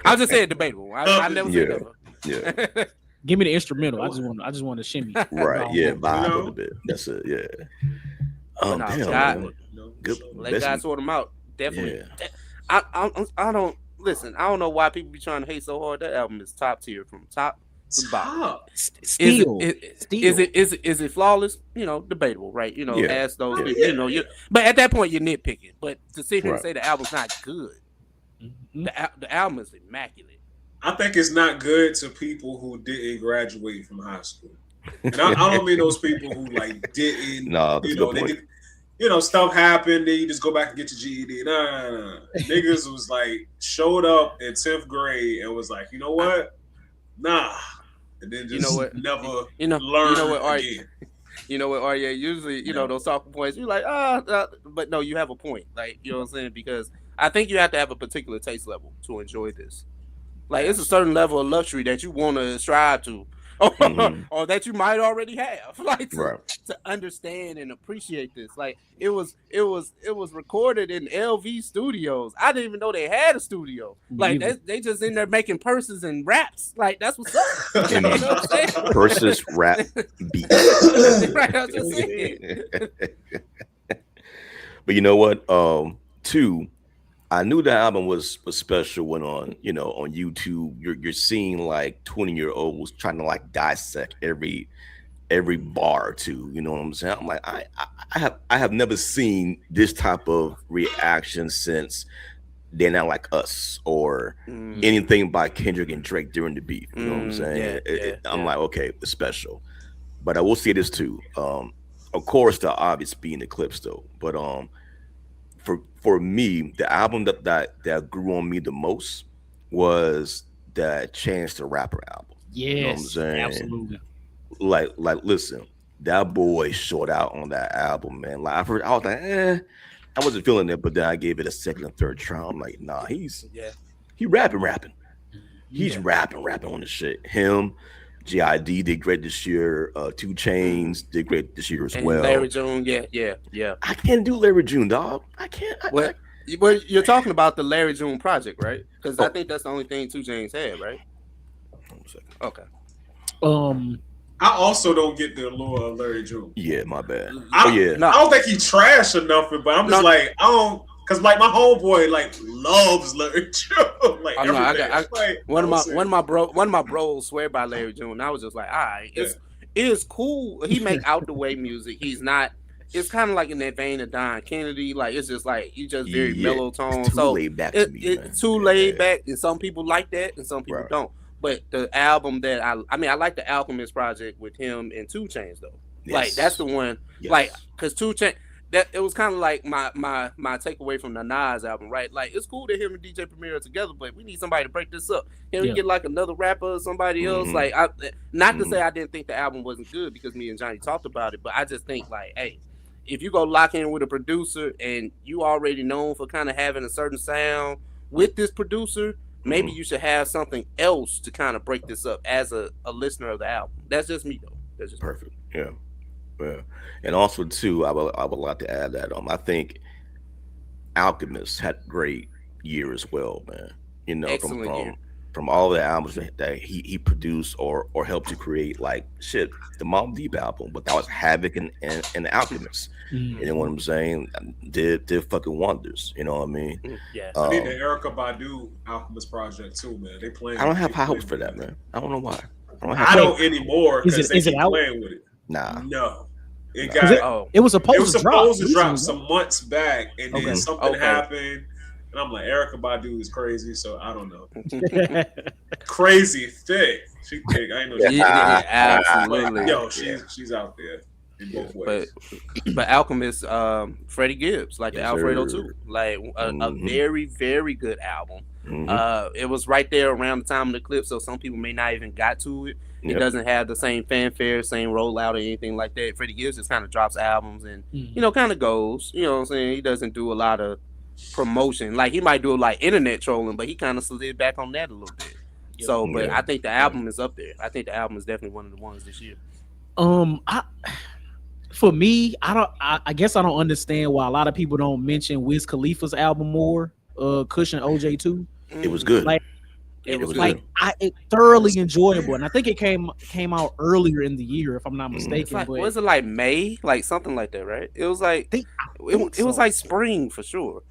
I'll just say it debatable. I never say never. Yeah. Give me the instrumental. I just want to shimmy. Right. Yeah. Vibe a little bit. That's it. Yeah. Let God sort them out. Definitely. Yeah. I don't listen. I don't know why people be trying to hate so hard. That album is top tier from top to bottom. Is it flawless? Debatable, right? Ask those people. But at that point, you're nitpicking. But to sit here and say the album's not good, the album is immaculate. I think it's not good to people who didn't graduate from high school. And I don't mean those people who didn't. No, that's a good point. you know, stuff happened, then you just go back and get your GED. Nah. Niggas was like, showed up in 10th grade and was like, you know what? Nah. And then just never learn again. You know what, Arya? Usually, you know, those talking points, you're like, but no, you have a point. Like, you know what I'm saying? Because I think you have to have a particular taste level to enjoy this. Like, it's a certain level of luxury that you want to strive to. Or that you might already have, like to understand and appreciate this. Like it was recorded in LV Studios. I didn't even know they had a studio. Like they just in there making purses and raps. Like that's what's up. You know what I'm saying? Purses, rap, beats. Right, I was just saying. But you know what? Two, I knew the album was special when on YouTube you're seeing like 20-year-olds trying to like dissect every bar too. You know what I'm saying? I'm like I have never seen this type of reaction since They're Not Like Us or anything by Kendrick and Drake during the beat. You know what I'm saying? I'm like, okay, it's special. But I will say this too. Of course, the obvious being the clips though, but For me, the album that grew on me the most was the Chance the Rapper album. Yes, you know what I'm saying? Absolutely. Like, listen, that boy showed out on that album, man. Like I was like, I wasn't feeling it, but then I gave it a second and third try. I'm like, nah, he rapping. He's rapping on the shit. Him. G.I.D. did great this year. 2 Chainz did great this year as well. Larry June, yeah. I can't do Larry June, dog. I can't. Well, you're talking about the Larry June project, right? Because I think that's the only thing 2 Chainz had, right? Okay. I also don't get the allure of Larry June. Yeah, my bad. I don't think he trash enough, but I'm just like, I don't. Cause like my homeboy like loves Larry June. Like one of my bros swear by Larry June. And I was just like, all right, it is cool. He make out the way music. He's not. It's kind of like in that vein of Don Kennedy. Like it's just like you just very mellow tone. It's too laid back to me. It's too laid back, and some people like that, and some people don't. But the album that I like the Alchemist project with him and 2 Chainz though. Yes. Like that's the one. Yes. Like because 2 Chainz. That it was kind of like my takeaway from the Nas album, right? Like it's cool that him and DJ Premier are together, but we need somebody to break this up. Can we get like another rapper or somebody else? Like, not to say I didn't think the album wasn't good because me and Johnny talked about it, but I just think like, hey, if you go lock in with a producer and you already known for kind of having a certain sound with this producer, maybe you should have something else to kind of break this up as a listener of the album. That's just me though. That's just perfect. Yeah. Yeah. And also too, I would like to add that I think Alchemist had a great year as well, man. You know, from all the albums that he produced or helped to create, like shit, the Mobb Deep album, but that was Havoc and the Alchemist. You know what I'm saying? Did fucking wonders. You know what I mean? Yeah. I need the Erykah Badu Alchemist project too, man. They playing. I don't have high hopes for that, man. I don't know why. I don't anymore because they keep playing with it. Nah. No. It was supposed to drop some months back, and then something happened, and I'm like, Erykah Badu is crazy, so I don't know. Crazy thick. She thick. I ain't know. Absolutely. Yo, she's out there in both ways. But Alchemist, Freddie Gibbs, like the Alfredo too, like a very, very good album. It was right there around the time of the clip, so some people may not even got to it. It doesn't have the same fanfare, same rollout or anything like that. Freddie Gibbs just kind of drops albums and, kind of goes. You know what I'm saying? He doesn't do a lot of promotion. Like, he might do, like, internet trolling, but he kind of slid back on that a little bit. So, but I think the album is up there. I think the album is definitely one of the ones this year. For me, I guess I don't understand why a lot of people don't mention Wiz Khalifa's album more, Cushion OJ 2. It was good. Like, it was like it thoroughly enjoyable, and I think it came out earlier in the year, if I'm not mistaken. Like, was it like May, like something like that, right? It was like it was like spring for sure.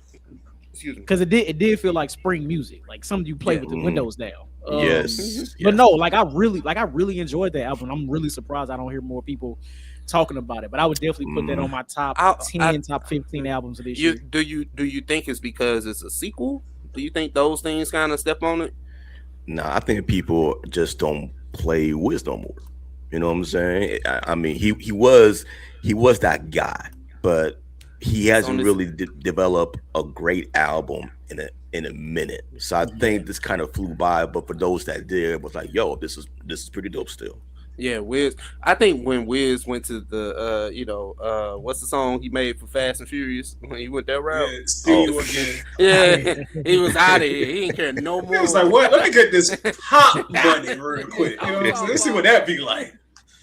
Excuse me, because it did feel like spring music, like something you play with the windows down. Yes, but no, like I really enjoyed that album. I'm really surprised I don't hear more people talking about it, but I would definitely put that on my top 10, top 15 albums of this year. Do you think it's because it's a sequel? Do you think those things kind of step on it? Nah, I think people just don't play Wiz no more. You know what I'm saying? I mean, he was that guy, but he hasn't really developed a great album in a minute. So I think this kind of flew by. But for those that did, it was like, yo, this is pretty dope still. Yeah, Wiz. I think when Wiz went to the what's the song he made for Fast and Furious when he went that route? Yeah, Steve again. Yeah, he was out of here. He didn't care no more. He was like, "What? Let me get this pop money real quick. You know what I'm saying? Let's see what that be like."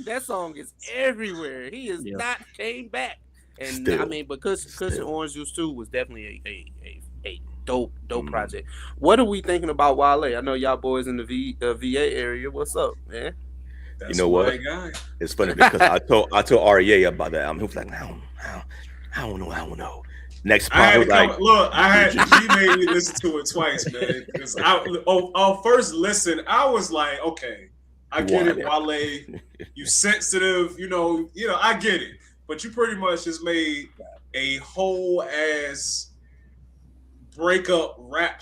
That song is everywhere. He is not came back, and Still. I mean, because Cushion Orange Juice 2 was definitely a dope project. What are we thinking about Wale? I know y'all boys in the VA area. What's up, man? That's you know what? It's funny because I told REA about that. He was like, I don't know. Next part, G made me listen to it twice, man. Because on first listen, I was like, okay, I get it, Wale. You sensitive, you know, I get it. But you pretty much just made a whole ass breakup rap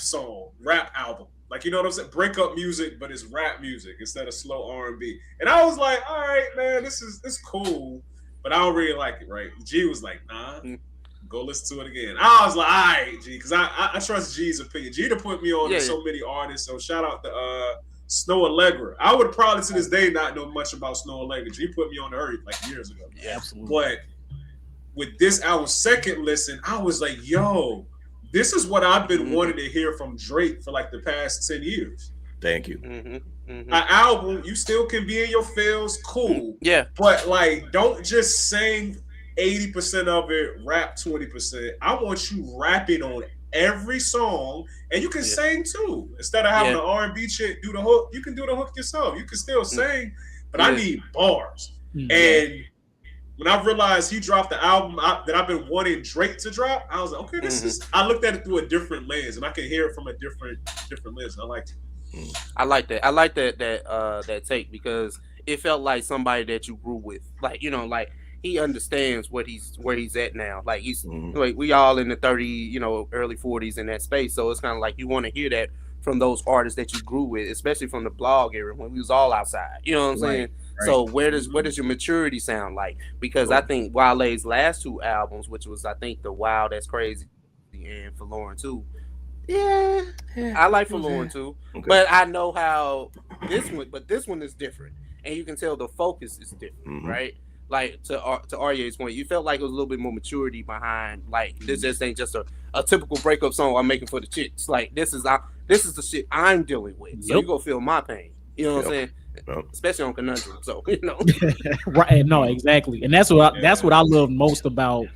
album. Like, you know what I'm saying? Breakup music, but it's rap music instead of slow R&B. And I was like, all right, man, this cool, but I don't really like it, right? G was like, nah, go listen to it again. I was like, all right, G, because I trust G's opinion. G to put me on to so many artists, so shout out to Snow Allegra. I would probably to this day not know much about Snow Allegra. G put me on the earth like years ago. Yeah, absolutely. But with this, our second listen, I was like, yo, this is what I've been wanting to hear from Drake for like the past 10 years. Thank you. An album, you still can be in your feels, cool. Yeah. But like, don't just sing 80% of it, rap 20%. I want you rapping on every song, and you can sing too. Instead of having an R&B chick do the hook, you can do the hook yourself. You can still sing, but I need bars. And when I realized he dropped the album that I've been wanting Drake to drop, I was like, okay, this is. I looked at it through a different lens, and I can hear it from a different lens. I liked it. I like that. I like that take because it felt like somebody that you grew with. Like, like he understands where he's at now. Like he's like we all in the 30, early 40s in that space. So it's kind of like you want to hear that from those artists that you grew with, especially from the blog era when we was all outside. You know what I'm saying? Right. So where does your maturity sound like? Because I think Wale's last two albums, which was I think the Wow That's Crazy and Forlorn too. Yeah, I like Forlorn too, but I know how this one is different, and you can tell the focus is different, right? Like to Arye's point, you felt like it was a little bit more maturity behind. Like this just ain't just a typical breakup song I'm making for the chicks. Like this is the shit I'm dealing with. So you go feel my pain. You know what I'm saying? Especially on Conundrum. So right? No, exactly, and that's what I love most about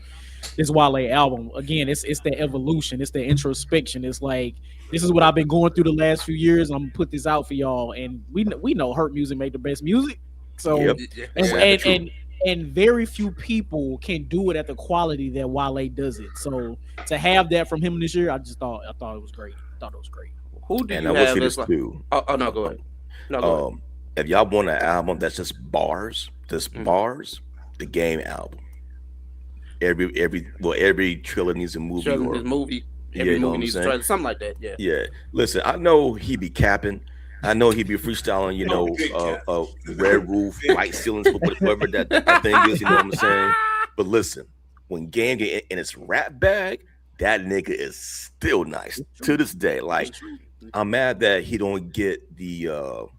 this Wale album. Again, it's the evolution, it's the introspection. It's like this is what I've been going through the last few years. I'm gonna put this out for y'all, and we know hurt music make the best music. So and very few people can do it at the quality that Wale does it. So to have that from him this year, I thought it was great. Who do you have? This too. Oh no, go ahead. No, go ahead. If y'all want an album that's just bars, the Game album. Every trailer needs a movie. Every movie needs a trailer, something like that. Yeah. Yeah. Listen, I know he be capping. I know he be freestyling. Red roof, white ceilings, whatever that thing is. You know what I'm saying? But listen, when Game get in its rap bag, that nigga is still nice to this day. Like, I'm mad that he don't get the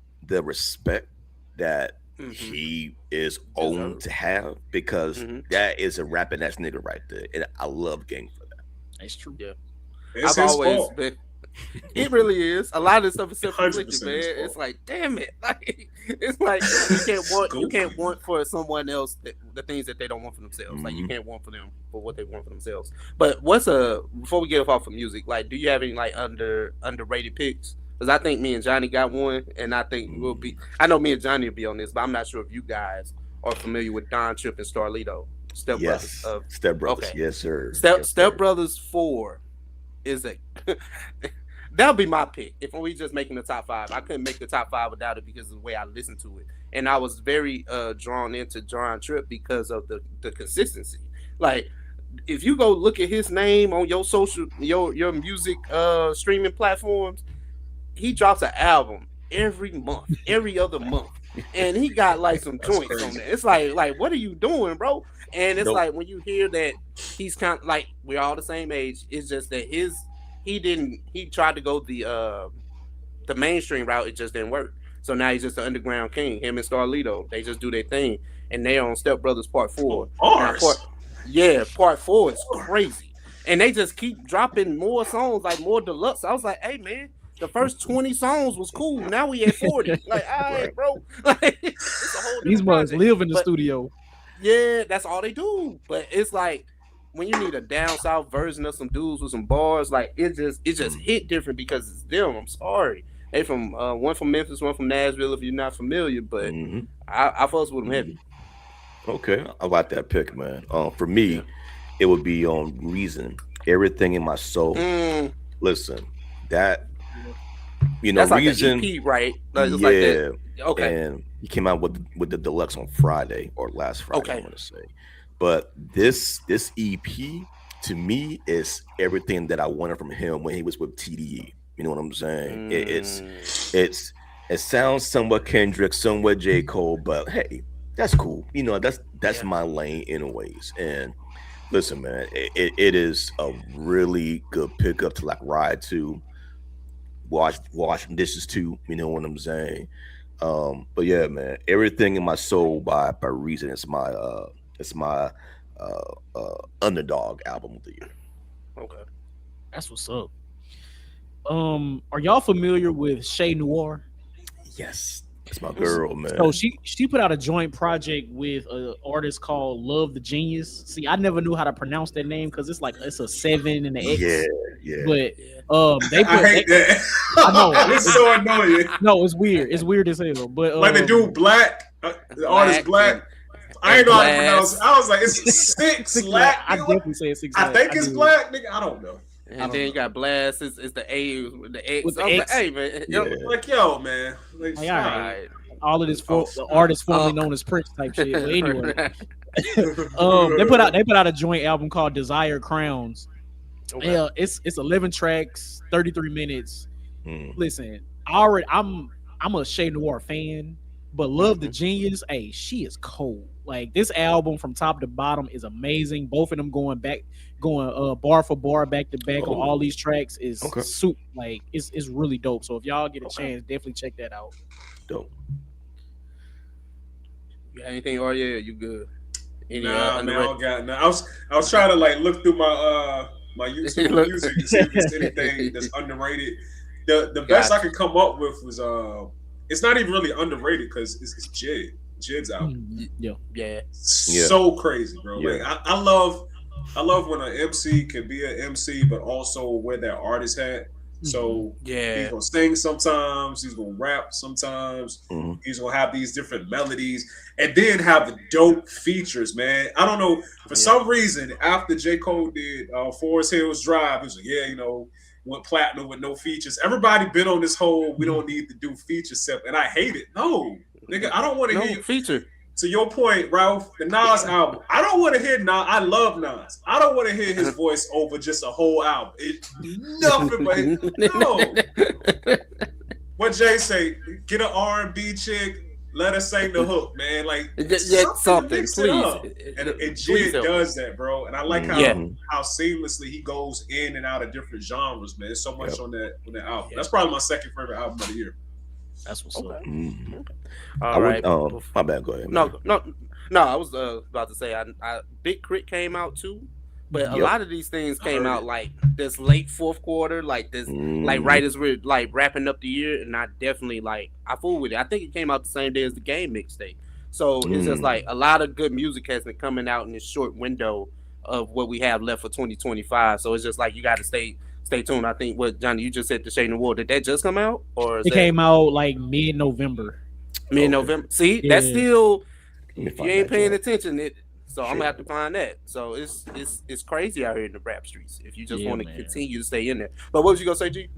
respect that he is owned to have, because that is a rapping ass nigga right there, and I love Game for that. That's true. Yeah, I've always been. It really is. A lot of this stuff is self-inflicted, man. It's like, damn it, like it's like you can't want for someone else the things that they don't want for themselves. Like you can't want for them for what they want for themselves. But before we get off of music, like, do you have any like underrated picks? Because I think me and Johnny got one, and I think we'll be. I know me and Johnny will be on this, but I'm not sure if you guys are familiar with Don Tripp and Starlito, Step Brothers. Step Brothers, yes sir. Step Brothers 4 is a. That'll be my pick if we just making the top 5. I couldn't make the top 5 without it because of the way I listened to it, and I was very drawn into Don Tripp because of the consistency. Like, if you go look at his name on your your music streaming platforms, he drops an album every month, every other month. and he got like some joints crazy. on there. It's like what are you doing, bro? And it's like when you hear that he's kind of like we're all the same age. It's just that he tried to go the mainstream route. It just didn't work. So now he's just an underground king. Him and Starlito, they just do their thing, and they on Step Brothers Part 4. Part 4 is crazy, and they just keep dropping more songs, like more deluxe. I was like, hey man, the first 20 songs was cool. Now we at 40. Like, all right, bro. Like, it's a whole These ones live in the studio. Yeah, that's all they do. But it's like when you need a down south version of some dudes with some bars, like it just hit different because it's them. I'm sorry. They from one from Memphis, one from Nashville. If you're not familiar, but I fuss with them heavy. Okay, I like that pick, man. For me, it would be on Reason. Everything in my soul. Listen, that that's Reason, like an EP, right? Like that. Okay. And he came out with the deluxe on Friday or last Friday. Okay. I want to say, but this EP to me is everything that I wanted from him when he was with TDE. You know what I'm saying? It sounds somewhat Kendrick, somewhat J. Cole, but hey, that's cool. That's my lane anyways. And listen, man, it is a really good pickup to like ride to, wash dishes too. You know what I'm saying? But yeah, man, everything in my soul by Reason is my underdog album of the year. Okay, that's what's up. Are y'all familiar with Shay Noir? Yes, that's my girl, man. So she put out a joint project with an artist called Love the Genius. See, I never knew how to pronounce that name because it's a 7 and an X. Yeah. But I hate that. I know it's so annoying. No, it's weird. It's weird as hell. But like the dude Black, the artist Black. I ain't know how to pronounce it. I was like, it's six Black. I definitely say it's 6. I think it's Black, nigga. I don't know. And then you got Blast. It's the A with the X. With the X. Like, hey man, like yo man, like, all right. All of this the artist formerly known as Prince type shit. But anyway, they put out a joint album called Desire Crowns. Okay. Yeah, it's 11 tracks, 33 minutes. Listen, I'm a Shay Noir fan, but Love the Genius, hey, she is cold. Like this album from top to bottom is amazing. Both of them going bar for bar, back to back on all these tracks is super. Like it's really dope. So if y'all get a chance, definitely check that out. Dope. You got anything, or you good? Nah, man, I don't got. Nah, I was trying to like look through my my YouTube music to see if there's anything that's underrated. The best I could come up with was it's not even really underrated because it's Jid's album. Yeah. So crazy, bro. Yeah. Like I love when an MC can be an MC, but also wear that artist hat. So he's gonna sing sometimes, he's gonna rap sometimes, he's gonna have these different melodies, and then have the dope features, man. I don't know, for some reason, after J. Cole did Forest Hills Drive, he was like, went platinum with no features. Everybody been on this whole we don't need to do feature stuff, and I hate it. No, nigga, I don't want to hear you feature. To your point, Ralph, the Nas album. I don't want to hear Nas. I love Nas. I don't want to hear his voice over just a whole album. It's nothing but no. What Jay say? Get an R&B chick. Let her sing the hook, man. Like something, please. And Jid does that, bro. And I like how seamlessly he goes in and out of different genres, man. There's so much on that album. That's probably my second favorite album of the year. That's what's up. All right. My bad. Go ahead. No. I was about to say, I Big Crit came out too, but a lot of these things came out like this late fourth quarter, like this, like right as we're like wrapping up the year, and I definitely I fool with it. I think it came out the same day as the Game mixtape, so it's just like a lot of good music has been coming out in this short window of what we have left for 2025. So it's just like you got to stay tuned. I think what Johnny, you just said the Shade in the War. Did that just come out, or came out like mid-November? Mid-November. See, that's still if you ain't paying attention. So I'm gonna have to find that. So it's crazy out here in the rap streets. If you just want to continue to stay in there. But what was you gonna say, G?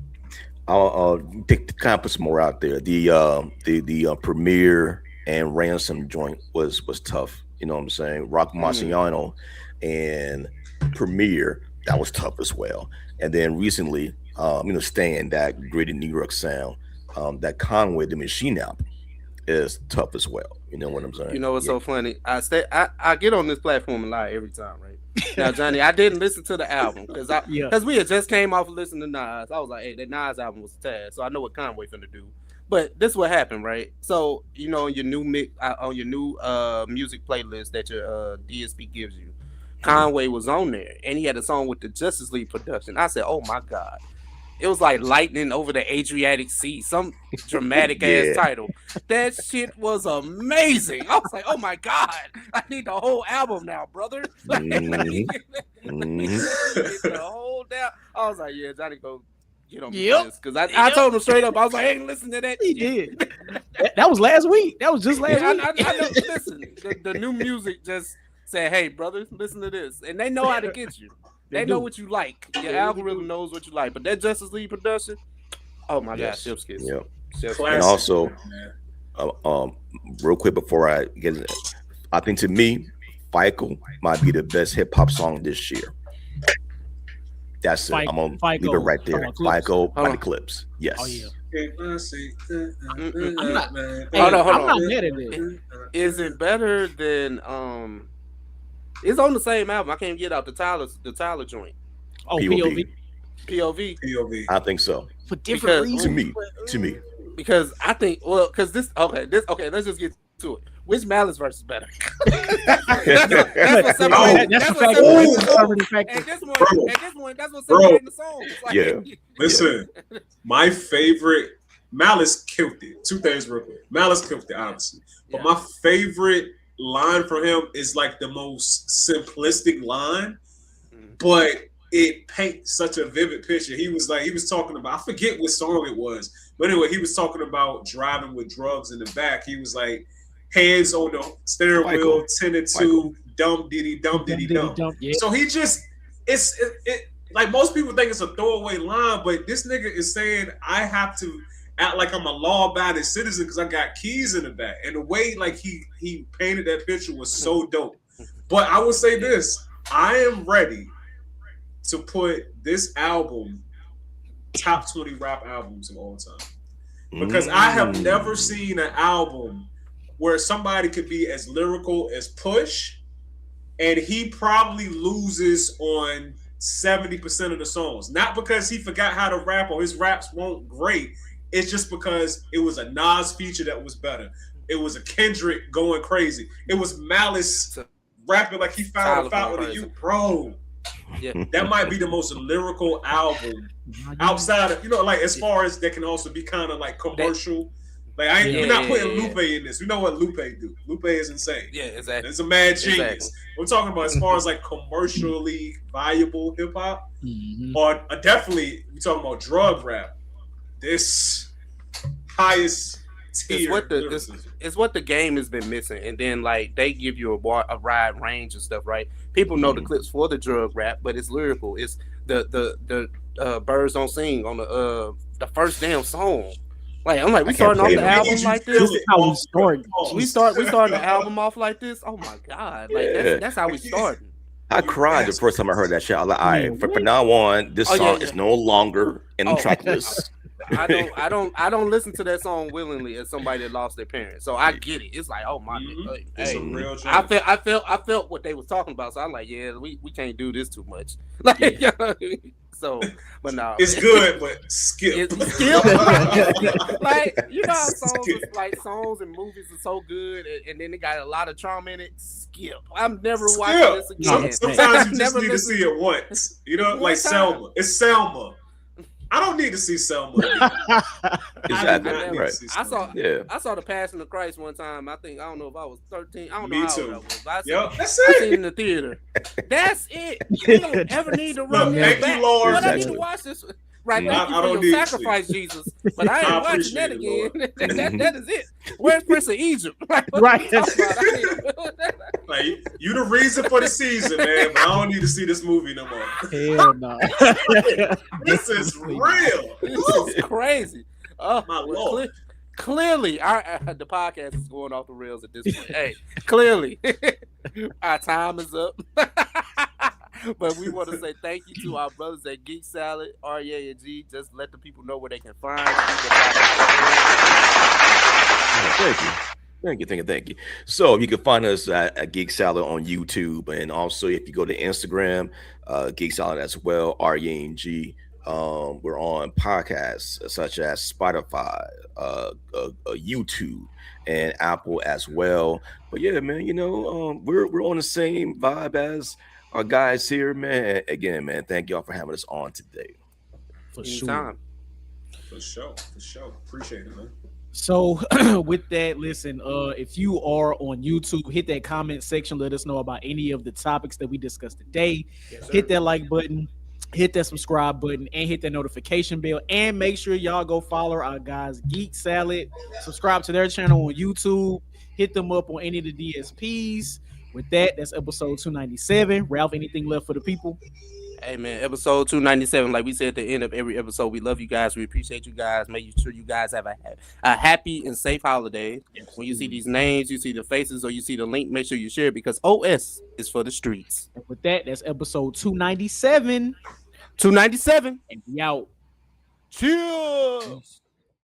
I'll kind of put some more out there. The Premier and Ransom joint was tough. You know what I'm saying? Rock Marciano and Premier, that was tough as well. And then recently, staying that gritty New York sound, that Conway the Machine album. is tough as well. You know what I'm saying? You know what's so funny? I get on this platform and lie every time, right? Now, Johnny, I didn't listen to the album because we had just came off of listening to Nas. I was like, hey, that Nas album was tad, so I know what Conway finna do. But this what happened, right? So you know, your new music playlist that your DSP gives you, Conway was on there, and he had a song with the Justice League production. I said, oh my god. It was like lightning over the Adriatic Sea, some dramatic ass title. That shit was amazing. I was like, oh my god, I need the whole album now, brother. The whole damn. I was like, yeah, Johnny, go get on this because I told him straight up. I was like, hey, listen to that. He did. That was last week. That was just last week. I know, listen, the new music just said, hey, brother, listen to this, and they know how to get you. They know what you like. Your algorithm knows what you like. But that Justice League production, oh my gosh, Chef's Kiss. Yeah. And also, real quick before I get it, I think to me, FICO might be the best hip hop song this year. That's it. I'm gonna leave it right there. FICO by the Clips. Yes. Oh yeah. Hold on. I'm not mad at it. Is it better than It's on the same album. I can't get out the Tyler joint. Oh, POV. POV. I think so. For different reasons. To me. Because I think, let's just get to it. Which Malice verse is better? That's what separates the songs. Like, listen, my favorite Malice killed it. Two things real quick. Malice killed it, obviously. But my favorite line from him is like the most simplistic line, but it paints such a vivid picture. He was talking about, I forget what song it was, but anyway, he was talking about driving with drugs in the back. He was like, hands on the steering wheel, 10 and 2, dum diddy dum diddy dum. So he just, it like most people think it's a throwaway line, but this nigga is saying I have to act like I'm a law-abiding citizen because I got keys in the back. And the way like he painted that picture was so dope. But I will say this, I am ready to put this album top 20 rap albums of all time. Because I have never seen an album where somebody could be as lyrical as Push, and he probably loses on 70% of the songs. Not because he forgot how to rap or his raps weren't great. It's just because it was a Nas feature that was better. It was a Kendrick going crazy. It was Malice rapping like he found a fountain of youth. Bro, that might be the most lyrical album outside of, like as far as that can also be kind of like commercial. Like we're not putting Lupe in this. We know what Lupe do. Lupe is insane. Yeah, exactly. It's a mad genius. Exactly. We're talking about as far as like commercially viable hip hop, or definitely we talking about drug rap. This highest tier. It's what the game has been missing, and then like they give you a wide range of stuff, right? People know the clips for the drug rap, but it's lyrical. It's the Birds Don't Sing on the first damn song. Like I'm like, we starting off the album like this. This is how we start. We starting the album off like this. Oh my god! Like that's how we started. I cried the first time I heard that shit. I was like, all right, from now on, this song is no longer in the track list. I don't listen to that song willingly as somebody that lost their parents. So I get it. It's like, oh my, it's a real joke. I felt what they was talking about. So I'm like, yeah, we can't do this too much. Like, so, but no, it's good, but skip. Like, you know how songs and movies are so good, and then they got a lot of trauma in it. Skip. I'm never watching this again. Sometimes you just need to see it once. You know, like Selma. It's Selma. I don't need to see Selma. Exactly. I saw The Passion of Christ one time. I don't know if I was 13. I don't know how old I was. I seen it in the theater. That's it. You don't ever need to run thank back. You, Lord. But I need to watch this. Right, thank you for your sacrifice, Jesus. But I ain't watching that again. That is it. Where's Prince of Egypt? Right. Like, you the reason for the season, man. But I don't need to see this movie no more. Hell no. This is real. This is crazy. Oh my Lord. Clearly, the podcast is going off the rails at this point. Hey, clearly, our time is up. But we want to say thank you to our brothers at Geek Salad, REA and G. Just let the people know where they can find you. Thank you. So you can find us at Geek Salad on YouTube, and also if you go to Instagram, Geek Salad as well, REA and G. We're on podcasts such as Spotify, YouTube, and Apple as well. But yeah, man, we're on the same vibe as our guys here, man. Again, man, thank y'all for having us on today. For sure. For sure. Appreciate it, man. So with that, listen, if you are on YouTube, hit that comment section. Let us know about any of the topics that we discussed today. Yes, hit that like button, hit that subscribe button, and hit that notification bell. And make sure y'all go follow our guys, Geek Salad. Subscribe to their channel on YouTube. Hit them up on any of the DSPs. With that, that's episode 297. Ralph, anything left for the people? Hey, man, episode 297, like we said at the end of every episode, we love you guys. We appreciate you guys. Make sure you guys have a happy and safe holiday. Yes. When you see these names, you see the faces, or you see the link, make sure you share it because OS is for the streets. And with that, that's episode 297. 297. And we out. Cheers.